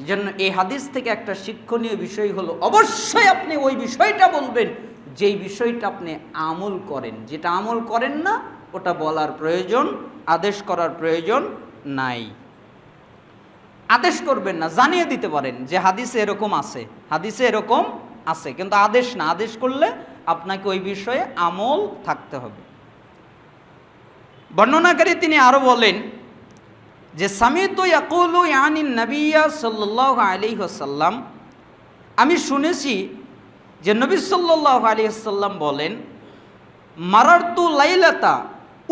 এই জন্য এই হাদিস থেকে একটা শিক্ষণীয় বিষয় হলো, অবশ্যই আপনি ওই বিষয়টা বলবেন যেই বিষয়টা আপনি আমল করেন। যেটা আমল করেন না ওটা বলার প্রয়োজন, আদেশ করার প্রয়োজন নাই। আদেশ করবেন না, জানিয়ে দিতে পারেন যে হাদিসে এরকম আছে, হাদিসে এরকম আছে, কিন্তু আদেশ না। আদেশ করলে আপনাকে ওই বিষয়ে আমল থাকতে হবে। বর্ণনাকারী তিনি আরো বলেন যে সামিতু ইয়াকুলু ইয়ানিন নবিয়্যা সাল্লাল্লাহু আলাইহি ওয়াসাল্লাম, আমি শুনেছি যে নবী সাল্লাল্লাহু আলাইহি ওয়াসাল্লাম বলেন, মারারতু লাইলাতা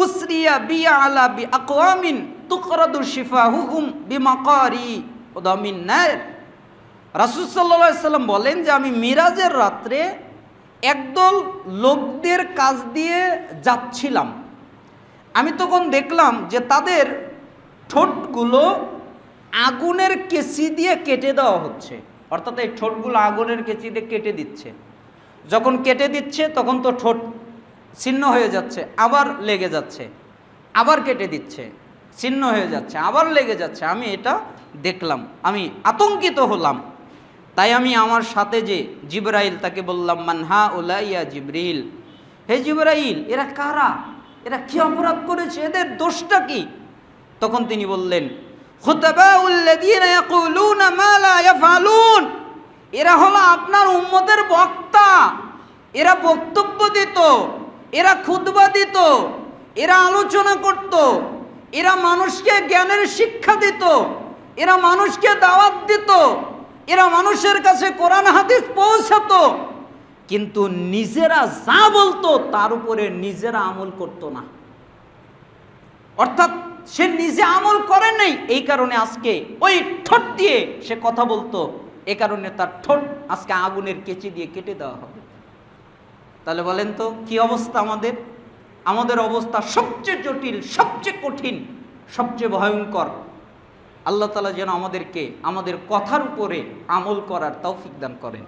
উসরিয়া বি আলা বি আকওয়ামিন তুকরাদু শিফাহুহুম বিমাকারি উদামিন নার। রাসূল সাল্লাল্লাহু আলাইহি ওয়াসাল্লাম বলেন যে আমি মিরাজের রাত্রে একদল লোকদের কাছ দিয়ে যাচ্ছিলাম। আমি তখন দেখলাম যে তাদের ঠোঁটগুলো আগুনের কেচি দিয়ে কেটে দেওয়া হচ্ছে, অর্থাৎ এই ঠোঁটগুলো আগুনের কেচি দিয়ে কেটে দিচ্ছে। যখন কেটে দিচ্ছে তখন তো ঠোঁট ছিন্ন হয়ে যাচ্ছে, আবার লেগে যাচ্ছে, আবার কেটে দিচ্ছে, ছিন্ন হয়ে যাচ্ছে, আবার লেগে যাচ্ছে। আমি এটা দেখলাম, আমি আতঙ্কিত হলাম। তাই আমি আমার সাথে যে জিবরাইল, তাকে বললাম, মানহা উলাইয়া জিবরিল, হে জিবরাইল, এরা কারা? এরা কি অপরাধ করেছে? এদের দোষটা কি? তখন তিনি বললেন, খুতাবাউল্লাযীনা ইয়াকুলুনা মা লা ইয়াফআলুন, এরা হলো আপনার উম্মতের বক্তা। এরা বক্তব্য দিত, এরা খুতবা দিত, এরা আলোচনা করত, এরা মানুষকে জ্ঞানের শিক্ষা দিত, এরা মানুষকে দাওয়াত দিত, এরা মানুষের কাছে কোরআন হাদিস পৌঁছাতো, কিন্তু নিজেরা যা বলতো তার উপরে নিজেরা আমল করতো না। অর্থাৎ সে নিজে আমল করে নাই, এই কারণে আজকে ওই ঠোঁট দিয়ে সে কথা বলতো, এ কারণে তার ঠোঁট আজকে আগুনের কেচি দিয়ে কেটে দেওয়া হবে। তাহলে বলেন তো কি অবস্থা আমাদের? আমাদের অবস্থা সবচেয়ে জটিল, সবচেয়ে কঠিন, সবচেয়ে ভয়ঙ্কর। আল্লাহ তাআলা যেন আমাদেরকে আমাদের কথার উপরে আমল করার তৌফিক দান করেন।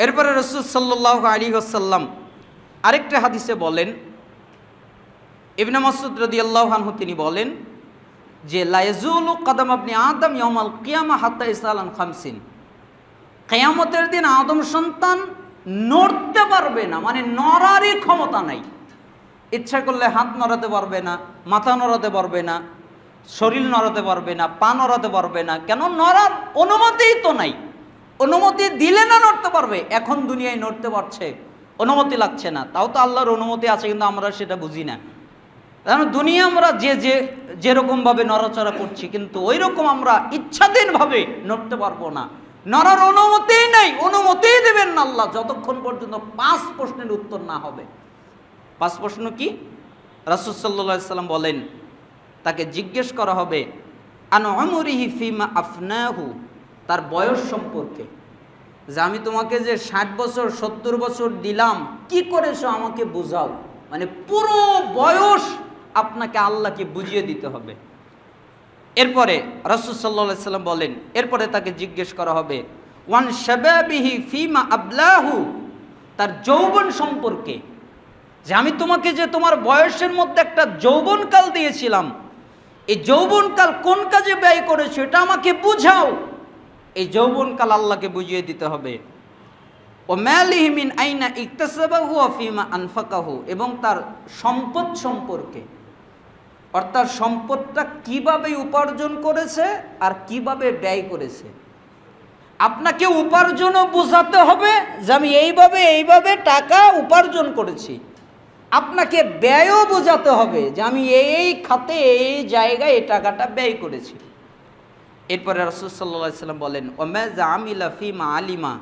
এরপরে রাসূল সাল্লাল্লাহু আলাইহি ওয়াসাল্লাম আরেকটা হাদিসে বলেন, ইবনে মাসউদ রাদিয়াল্লাহু আনহু তিনি বলেন যে লা ইয়াজুলু কদম ইবনি আদম ইয়াউমাল কিয়ামা হাত্তা ইসআলান খামসিন, কিয়ামতের দিন আদম সন্তান নড়তে পারবে না, মানে নড়ারই ক্ষমতা নাই। ইচ্ছা করলে হাত নড়াতে পারবে না, মাথা নড়াতে পারবে না, শরীর নড়াতে পারবে না, পা নড়াতে পারবে না। কেন? নড়ার অনুমতিই তো নাই। অনুমতি দিলে না নড়তে পারবে। এখন দুনিয়ায় নড়তে পারছে, অনুমতি লাগছে না, তাও তো আল্লাহর অনুমতি আছে, কিন্তু আমরা সেটা বুঝি না। কারণ দুনিয়া আমরা যেরকমভাবে নড়াচড়া করছি, কিন্তু ওই রকম আমরা ইচ্ছাধীনভাবে নড়তে পারবো না। নড়ার অনুমতিই নেই, অনুমতিই দেবেন না আল্লাহ, যতক্ষণ পর্যন্ত 5 প্রশ্নের উত্তর না হবে। 5 প্রশ্ন কি? রাসূল সাল্লাল্লাহু আলাইহি সাল্লাম বলেন, তাকে জিজ্ঞেস করা হবে আন উমরিহি ফিমা আফনাহু, তার বয়স সম্পর্কে, যে আমি তোমাকে যে 60 বছর 70 বছর দিলাম, কি করেছো আমাকে বুঝাও। মানে পুরো বয়স আপনাকে আল্লাহকে বুঝিয়ে দিতে হবে। এরপরে রাসূল সাল্লাল্লাহু আলাইহি সাল্লাম বলেন, এরপরে তাকে জিজ্ঞেস করা হবে ওয়ান শাবাবিহি ফিমা আবলাহু, তার যৌবন সম্পর্কে, যে আমি তোমাকে যে তোমার বয়সের মধ্যে একটা যৌবনকাল দিয়েছিলাম, এই যৌবনকাল কোন কাজে ব্যয় করেছো এটা আমাকে বুঝাও। এই যৌবনকাল আল্লাহকে বুঝিয়ে দিতে হবে। ও মালিহি মিন আইনা ইকতাসাবাহু ওয়া ফিমা আনফাকাহু, এবং তার সম্পদ সম্পর্কে, অর্থাৎ সম্পদটা কিভাবে উপার্জন করেছে আর কিভাবে ব্যয় করেছে। আপনাকে উপার্জনও বোঝাতে হবে যে আমি এইভাবে টাকা উপার্জন করেছি, আপনাকে ব্যয়ও বোঝাতে হবে যে আমি এই খাতে এই জায়গায় এই টাকাটা ব্যয় করেছি। এরপরে রাসূল সাল্লাল্লাহু আলাইহি ওয়াসাল্লাম বলেন ওমা জামিলা ফিমা আলিমা,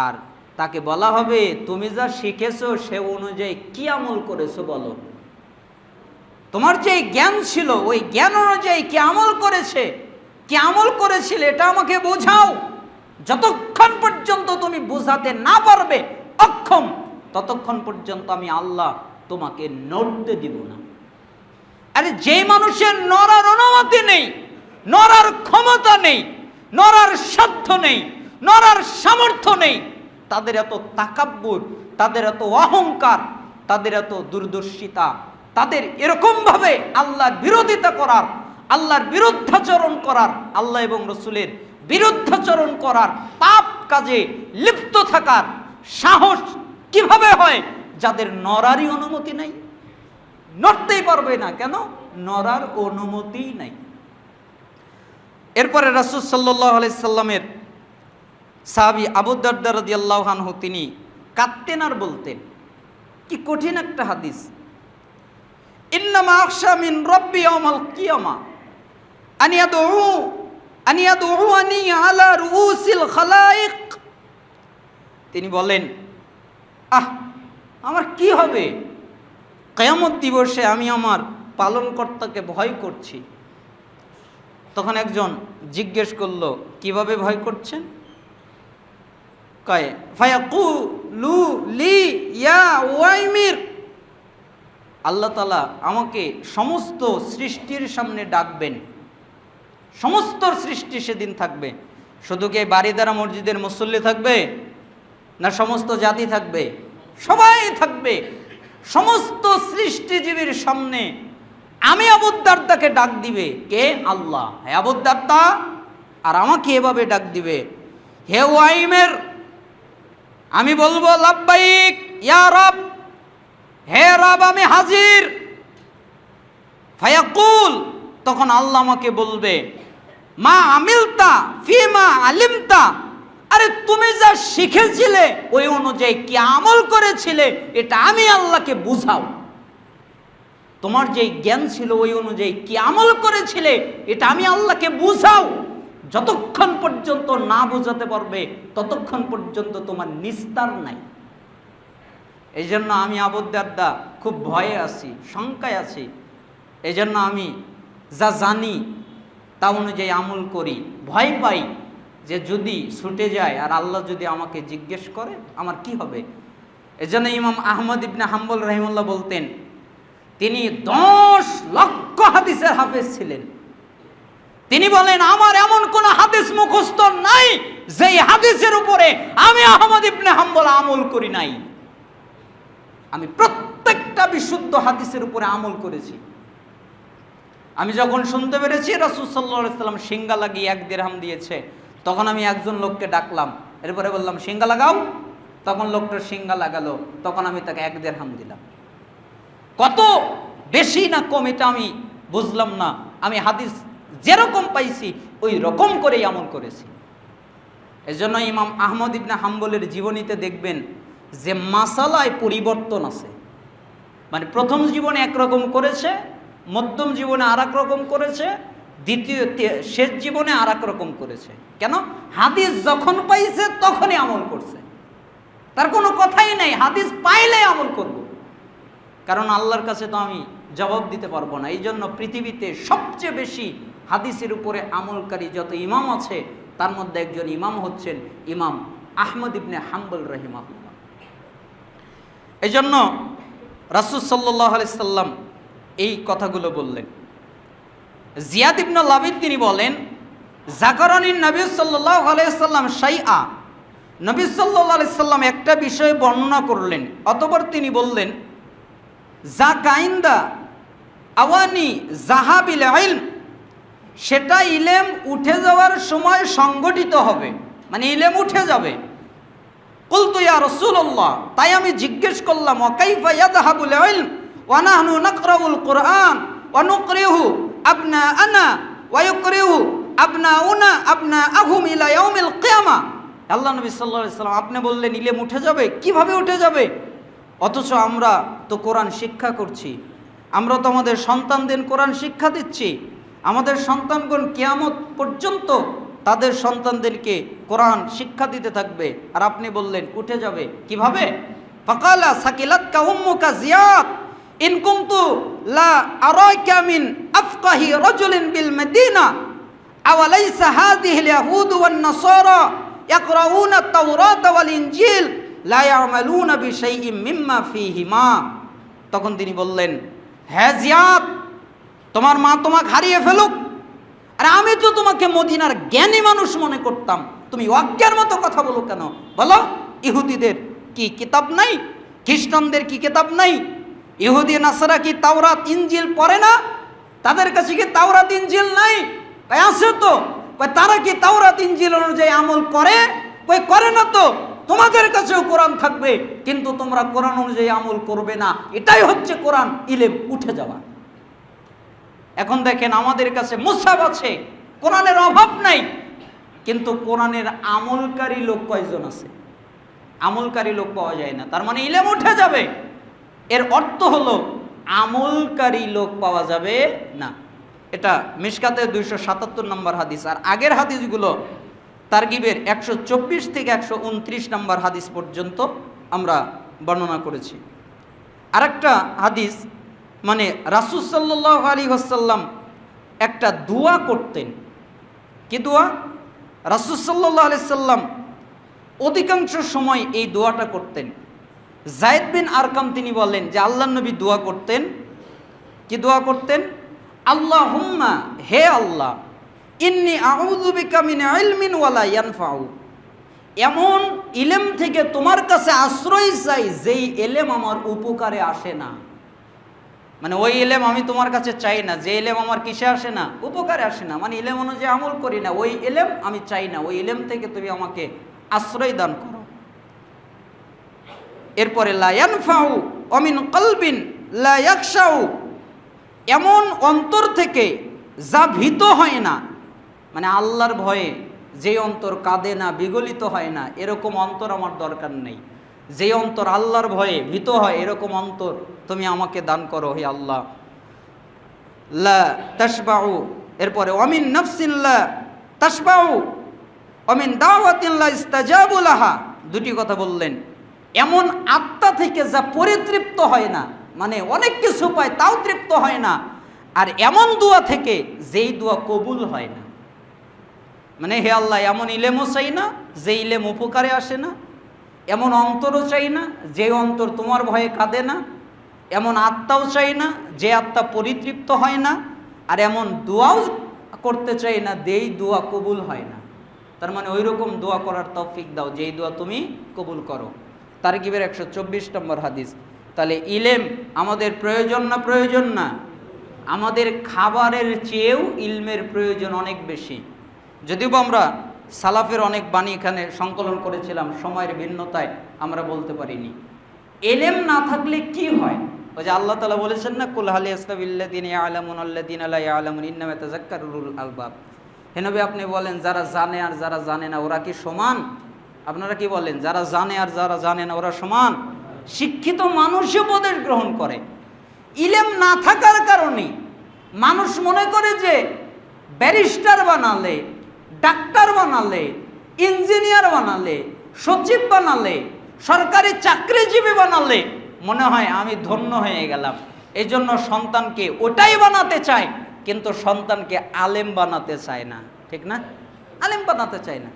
আর তাকে বলা হবে তুমি যা শিখেছো সে অনুযায়ী কি আমল করেছো বলো। তোমার যে জ্ঞান ছিল ওই জ্ঞান অনুযায়ী কি আমল করেছে, কি আমল করেছিলে এটা আমাকে বোঝাও। যতক্ষণ পর্যন্ত তুমি বোঝাতে না পারবে অক্ষম, ততক্ষণ পর্যন্ত আমি আল্লাহ তোমাকে নড়তে দিব না। আরে যে মানুষের নড়ার অনুমতি নেই, নড়ার ক্ষমতা নেই, নড়ার সাধ্য নেই, নড়ার সামর্থ্য নেই, তাদের এত তাকাব্বুর, তাদের এত অহংকার, তাদের এত দূরদর্শিতা, তাদের এরকমভাবে আল্লাহর বিরোধিতা করার, আল্লাহর বিরুদ্ধাচরণ করার, আল্লাহ এবং রসুলের বিরুদ্ধাচরণ করার, পাপ কাজে লিপ্ত থাকার সাহস কিভাবে হয় যাদের নড়ারই অনুমতি নাই? নড়তেই পারবে না, কেন? নড়ার অনুমতিই নাই। এরপরে রাসূল সাল্লাল্লাহু আলাইহি সাল্লামের সাহাবী আবু দারদা রাদিয়াল্লাহু আনহু তিনি কাঁদতেন আর বলতেন, কি কঠিন একটা হাদিস, ইন্নামা আখশা মিন রাব্বি ইয়াউমাল কিয়ামা আন ইয়াদউনি আলা রুউসিল খালাইক। তিনি বলেন আমার কি হবে কিয়ামত দিবসে, আমি আমার পালনকর্তাকে ভয় করছি। তখন একজন জিজ্ঞেস করলো কিভাবে ভয় করছেন? কয় ফায়াকুলু লি ইয়া ওয়াইমির, আল্লাহ তাআলা আমাকে সমস্ত সৃষ্টির সামনে ডাকবেন। সমস্ত সৃষ্টি সেদিন থাকবে, শুধু কি বাড়িদারা মসজিদের মুসল্লি থাকবে না সমস্ত জাতি থাকবে? সবাই থাকবে। সমস্ত সৃষ্টিজীবীর সামনে আমি আবু দারদাকে ডাক দিবে কে? আল্লাহ। হে আবু দারদা, আর আমাকে এভাবে ডাক দিবে, হে ওয়াইমের। আমি বলবো লাব্বাইক ইয়া রব, হে রব আমি হাজির। ফায়াকুল, তখন আল্লাহ আমাকে বলবে মা আমিলতা ফিমা আলিমতা, আরে তুমি যা শিখেছিলে ওই অনুযায়ী কি আমল করেছিলে এটা আমি আল্লাহকে বুঝাও। তোমার যে জ্ঞান ছিল ওই অনুযায়ী কি আমল করেছিলে এটা আমি আল্লাহকে বুঝাও। যতক্ষণ পর্যন্ত না বোঝাতে পারবে ততক্ষণ পর্যন্ত তোমার নিস্তার নাই। এই জন্য আমি আবু দারদা খুব ভয়ে আছি, শঙ্কায় আছি। এই জন্য আমি যা জানি তা অনুযায়ী আমল করি। ভয় পাই যে যদি ছুটে যায় আর আল্লাহ যদি আমাকে জিজ্ঞেস করে আমার কি হবে। এজন্য ইমাম আহমদ ইবনে হাম্বল রাহিমাহুল্লাহ বলতেন, তিনি 10 লক্ষ হাদিসের হাফেজ ছিলেন। তিনি বলেন আমার এমন কোন হাদিস মুখস্থ নাই যেই হাদিসের উপরে আমি আহমদ ইবনে হাম্বল আমল করি নাই। আমি প্রত্যেকটা বিশুদ্ধ হাদিসের উপরে আমল করেছি। আমি যখন শুনতে পেরেছি রাসূল সাল্লাল্লাহু আলাইহি সাল্লাম সিঙ্গা লাগিয়ে 1 দিরহাম দিয়েছে, তখন আমি একজন লোককে ডাকলাম, এরপরে বললাম সিঙ্গা লাগাও। তখন লোকটা সিঙ্গা লাগালো, তখন আমি তাকে 1 দিরহাম দিলাম। কত বেশি না কম এটা আমি বুঝলাম না। আমি হাদিস যেরকম পাইছি ওই রকম করেই আমল করেছি। এজন্য ইমাম আহমদ ইবনে হাম্বলের জীবনীতে দেখবেন যে মাসালায় পরিবর্তন আছে। মানে প্রথম জীবনে একরকম করেছে, মধ্যম জীবনে আর এক রকম করেছে, দ্বিতীয় শেষ জীবনে আর এক রকম করেছে। কেন? হাদিস যখন পাইছে তখনই আমল করছে, তার কোনো কথাই নাই হাদিস পাইলে আমল করব। কারণ আল্লাহর কাছে তো আমি জবাব দিতে পারবো না। এই জন্য পৃথিবীতে সবচেয়ে বেশি হাদিসের উপরে আমলকারী যত ইমাম আছে তার মধ্যে একজন ইমাম হচ্ছেন ইমাম আহমদ ইবনে হাম্বল রাহিমাহুল্লাহ। এই জন্য রাসূল সাল্লাল্লাহু আলাইহি সাল্লাম এই কথাগুলো বললেন। জিয়াদ ইবনে লাবিদ তিনি বলেন, যাকারানিন নবী সাল্লাল্লাহু আলাইহি সাল্লাম শাইআ, নবী সাল্লাল্লাহু আলাইহি সাল্লাম একটা বিষয় বর্ণনা করলেন, অতঃপর তিনি বললেন যা কাইন্দা আওয়ানি জাহাবিল ইলম, সেটা ইলম উঠে যাওয়ার সময় সংগঠিত হবে, মানে ইলম উঠে যাবে। কুলতু ইয়া রাসূলুল্লাহ, তাই আমি জিজ্ঞেস করলাম, ওয়া কাইফা ইয়াযহাবুল ইলম ওয়া নাহনু নাকরাউল কুরআন ওয়া নুকরিহু আবনাআনা ওয়া ইউকরিহু আবনাউনা আবনাআহুম ইলা ইয়াউমিল কিয়ামা। আল্লাহ নবী সাল্লাল্লাহু আলাইহি সাল্লাম, আপনি বললেন ইলম উঠে যাবে, কিভাবে উঠে যাবে? অথচ আমরা তো কোরআন শিক্ষা করছি, আমরা তো আমাদের সন্তানদের কোরআন শিক্ষা দিচ্ছি, আমাদের সন্তানগণ কিয়ামত পর্যন্ত তাদের সন্তানদেরকে কোরআন শিক্ষা দিতে থাকবে, আর আপনি বললেন উঠে যাবে, কিভাবে? ফাকালা সাকিলাতকা উম্মুকা জিয়াদ ইন কুনতু লা আরাকা মিন আফকাহি রাজুলিন বিল মদিনা আওয়ালাইসা হাযিহিল ইয়াহুদ ওয়ান নাসারা ইয়াকরাউনা আত-তাওরাত ওয়াল ইনজিল লা ইয়ামালুনা বিশাইইম মিম্মা ফীহিমা। তখন তিনি বললেন, হ্যাঁ জিয়াদ, তোমার মা তোমাকে হারিয়ে ফেলুক, আর আমি তো তোমাকে মদিনার জ্ঞানী মানুষ মনে করতাম, তুমি অজ্ঞার মতো কথা বলো কেন? বলো, ইহুদিদের কি কিতাব নাই? খ্রিস্টানদের কি কিতাব নাই? ইহুদি নাসারা কি তাওরাত ইনজিল পড়ে না? তাদের কাছে কি তাওরাত ইনজিল নাই? আছে তো। তারা কি তাওরাত ইনজিল অনুযায়ী আমল করে? করে না তো। তোমাদের কাছেও কোরআন থাকবে, কিন্তু তোমরা কোরআন অনুযায়ী আমল করবে না। এটাই হচ্ছে কোরআন ইলম উঠে যাওয়া। এখন দেখেন, আমাদের কাছে মুসাফ আছে, কোরআনের অভাব নাই, কিন্তু কোরআনের আমলকারী লোক কয়জন আছে? আমলকারী লোক পাওয়া যায় না। তার মানে ইলম উঠে যাবে, এর অর্থ হলো আমলকারী লোক পাওয়া যাবে না। এটা মিশকাতের 277 নম্বর হাদিস। আর আগের হাদিসগুলো তারগিবের 124 থেকে 129 নম্বর হাদিস পর্যন্ত আমরা বর্ণনা করেছি। আরেকটা হাদিস, মানে রাসূল সাল্লাল্লাহু আলাইহি ওয়াসাল্লাম একটা দোয়া করতেন। কি দোয়া? রাসূল সাল্লাল্লাহু আলাইহি সাল্লাম অধিকাংশ সময় এই দোয়াটা করতেন। যায়েদ বিন আরকাম তিনি বলেন যে আল্লাহর নবী দোয়া করতেন। কি দোয়া করতেন? আল্লাহুম্মা, হে আল্লাহ, ইন্নী আউযু বিকা মিন ইলমিন ওয়ালা ইয়ানফাউ, এমন ইলম থেকে তোমার কাছে আশ্রয় চাই যেই ইলম আমার উপকারে আসে না। মানে ওই ইলম আমি তোমার কাছে চাই না, যে ইলম আমার কিসে আসে না? উপকারে আসে না, মানে ইলম অনুযায়ী আমল করি না, ওই ইলম আমি চাই না। ওই ইলম থেকে তুমি আমাকে আশ্রয় দান করো। এরপরে লা ইয়ানফাউ ওয়া মিন কলবিন লা ইয়াখশাউ, এমন অন্তর থেকে যা ভীত হয় না, মানে আল্লাহর ভয়ে যে অন্তর কাঁদে না, বিগলিত হয় না, এরকম অন্তর আমার দরকার নেই। যে অন্তর আল্লাহর ভয়ে ভীত হয়, এরকম অন্তর তুমি আমাকে দান করো হে আল্লাহ। লা তাশবাউ, এরপরে ওয়ামিন নাফসিন লা তাশবাউ ওয়ামিন দাওয়াতিন লা ইস্তাজাবু লাহা, দুটি কথা বললেন। এমন আত্মা থেকে যা পরিতৃপ্ত হয় না, মানে অনেক কিছু পায় তাও তৃপ্ত হয় না, আর এমন দোয়া থেকে যেই দোয়া কবুল হয় না। মানে হে আল্লাহ, এমন ইলেমও চাই না যে ইলেম উপকারে আসে না, এমন অন্তরও চাই না যে অন্তর তোমার ভয়ে কাঁদে না, এমন আত্মাও চাই না যে আত্মা পরিতৃপ্ত হয় না, আর এমন দোয়াও করতে চাই না যেই দোয়া কবুল হয় না। তার মানে ওই রকম দোয়া করার তৌফিক দাও যেই দোয়া তুমি কবুল করো। তারগিবের 124 নম্বর হাদিস। তাহলে ইলেম আমাদের প্রয়োজন না প্রয়োজন না? আমাদের খাবারের চেয়েও ইলমের প্রয়োজন অনেক বেশি। যদিও আমরা সালাফের অনেক বাণী এখানে সংকলন করেছিলাম, সময়ের ভিন্নতায় আমরা বলতে পারিনি। ইলম না থাকলে কি হয়? ওই যে আল্লাহ তাআলা বলেছেন না, কুল হাল ইয়াস্তাবিল্লাযিনা ইয়ালামুন আল্লাযিনা লা ইয়ালামুন ইন্নামা ইয়াতাযাক্কারুল আলবাব। হে নবী, আপনি বলেন যারা জানে আর যারা জানে না ওরা কি সমান? আপনারা কি বলেন, যারা জানে আর যারা জানে না ওরা সমান? শিক্ষিত মানুষও উপদেশ গ্রহণ করে। ইলম না থাকার কারণে মানুষ মনে করে যে ব্যারিস্টার বানালে, ডাক্তার বানালে, ইঞ্জিনিয়ার বানালে, সচিব বানালে, সরকারি চাকরিজীবী বানালে মনে হয় আমি ধন্য হয়ে গেলাম। এই জন্য সন্তানকে ওটাই বানাতে চায়, কিন্তু সন্তানকে আলেম বানাতে চায় না। ঠিক না? আলেম বানাতে চায় না।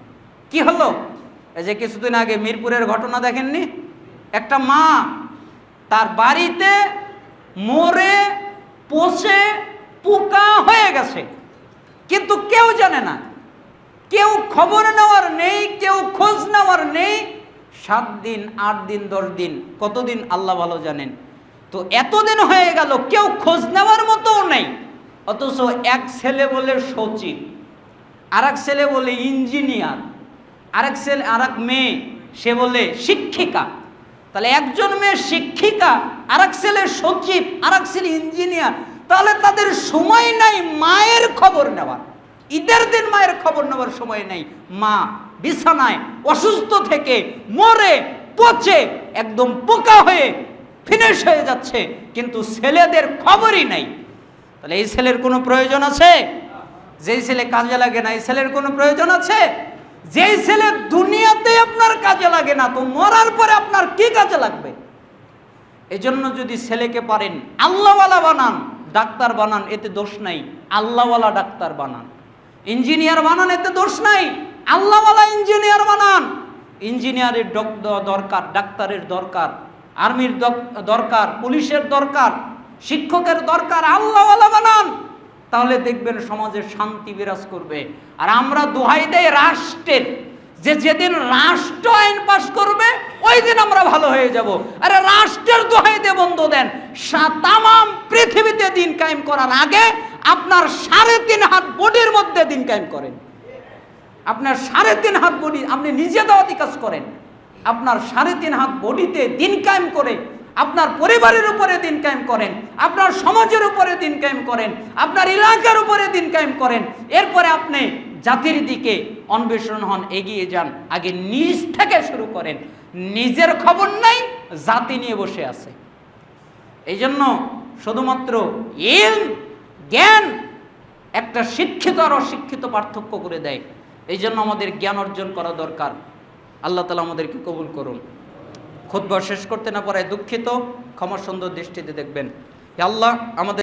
কি হলো? এই যে কিছুদিন আগে মিরপুরের ঘটনা দেখেননি? একটা মা তার বাড়িতে মরে পচে পোকা হয়ে গেছে, কিন্তু কেউ জানে না, কেউ খবর নেওয়ার নেই, কেউ খোঁজ নেওয়ার নেই। 7 দিন, 8 দিন, 10 দিন, কতদিন আল্লাহ ভালো জানেন। তো এতদিন হয়ে গেল, কেউ খোঁজ নেওয়ার মতোও নেই। অথচ এক ছেলে বলে সচিব, আর এক ছেলে বলে ইঞ্জিনিয়ার, আরেক ছেলে, আর এক মেয়ে সে বলে শিক্ষিকা। তাহলে একজন মেয়ে শিক্ষিকা, আরেক ছেলে সচিব, আরেক ছেলে ইঞ্জিনিয়ার, তাহলে তাদের সময় নাই মায়ের খবর নেওয়ার। ঈদের দিন মায়ের খবর নেওয়ার সময় নেই। মা বিছানায় অসুস্থ থেকে মরে পচে একদম পোকা হয়ে ফিনিশ হয়ে যাচ্ছে, কিন্তু ছেলেদের খবরই নাই। তাহলে এই ছেলের কোনো প্রয়োজন আছে? যেই ছেলে কাজে লাগে না, এই ছেলের কোনো প্রয়োজন আছে? যেই ছেলে দুনিয়াতে আপনার কাজে লাগে না, তো মরার পরে আপনার কি কাজে লাগবে? এজন্য যদি ছেলেকে পারেন আল্লাহওয়ালা বানান, ডাক্তার বানান, এতে দোষ নাই। আল্লাহওয়ালা ডাক্তার বানান। ইঞ্জিনিয়ার বানান, এতে দোষ নাই। আল্লাহওয়ালা ইঞ্জিনিয়ার বানান। ইঞ্জিনিয়ারের দরকার, ডাক্তারের দরকার, আর্মির দরকার, পুলিশের দরকার, শিক্ষকের দরকার। আল্লাহওয়ালা বানান, তাহলে দেখবেন সমাজে শান্তি বিরাজ করবে। আর আমরা দোহাই দেই রাষ্ট্রের, যে যেদিন রাষ্ট্র আইন পাশ করবে ওই দিন আমরা ভালো হয়ে যাব। আরে রাষ্ট্রের দোহাই দিয়ে বন্ধ দেন, তামাম পৃথিবীতে দিন কায়েম করার আগে আপনার 3.5 হাত বডির মধ্যে দিন কায়েম করেন। আপনার 3.5 হাত বডি, আপনি নিজে দাওয়াতি কাজ করেন। আপনার 3.5 হাত বডিতে দিন কায়েম করে আপনার পরিবারের উপরে দিন কায়েম করেন, আপনার সমাজের উপরে দিন কায়েম করেন, আপনার এলাকার উপরে দিন কায়েম করেন। এরপরে আপনি জাতির দিকে অন্বেষণ হন, এগিয়ে যান। আগে নিজ থেকে শুরু করেন। নিজের খবর নাই, জাতি নিয়ে বসে আছে। এই জন্য শুধুমাত্র জ্ঞান একটা শিক্ষিত আর অশিক্ষিত পার্থক্য করে দেয়। এই জন্য আমাদের জ্ঞান অর্জন করা দরকার। আল্লাহ তাআলা আমাদেরকে কবুল করুন। খুতবা শেষ করতে না পারায় দুঃখিত, ক্ষমা সুন্দর দৃষ্টিতে দেখবেন। হে আল্লাহ, আমাদের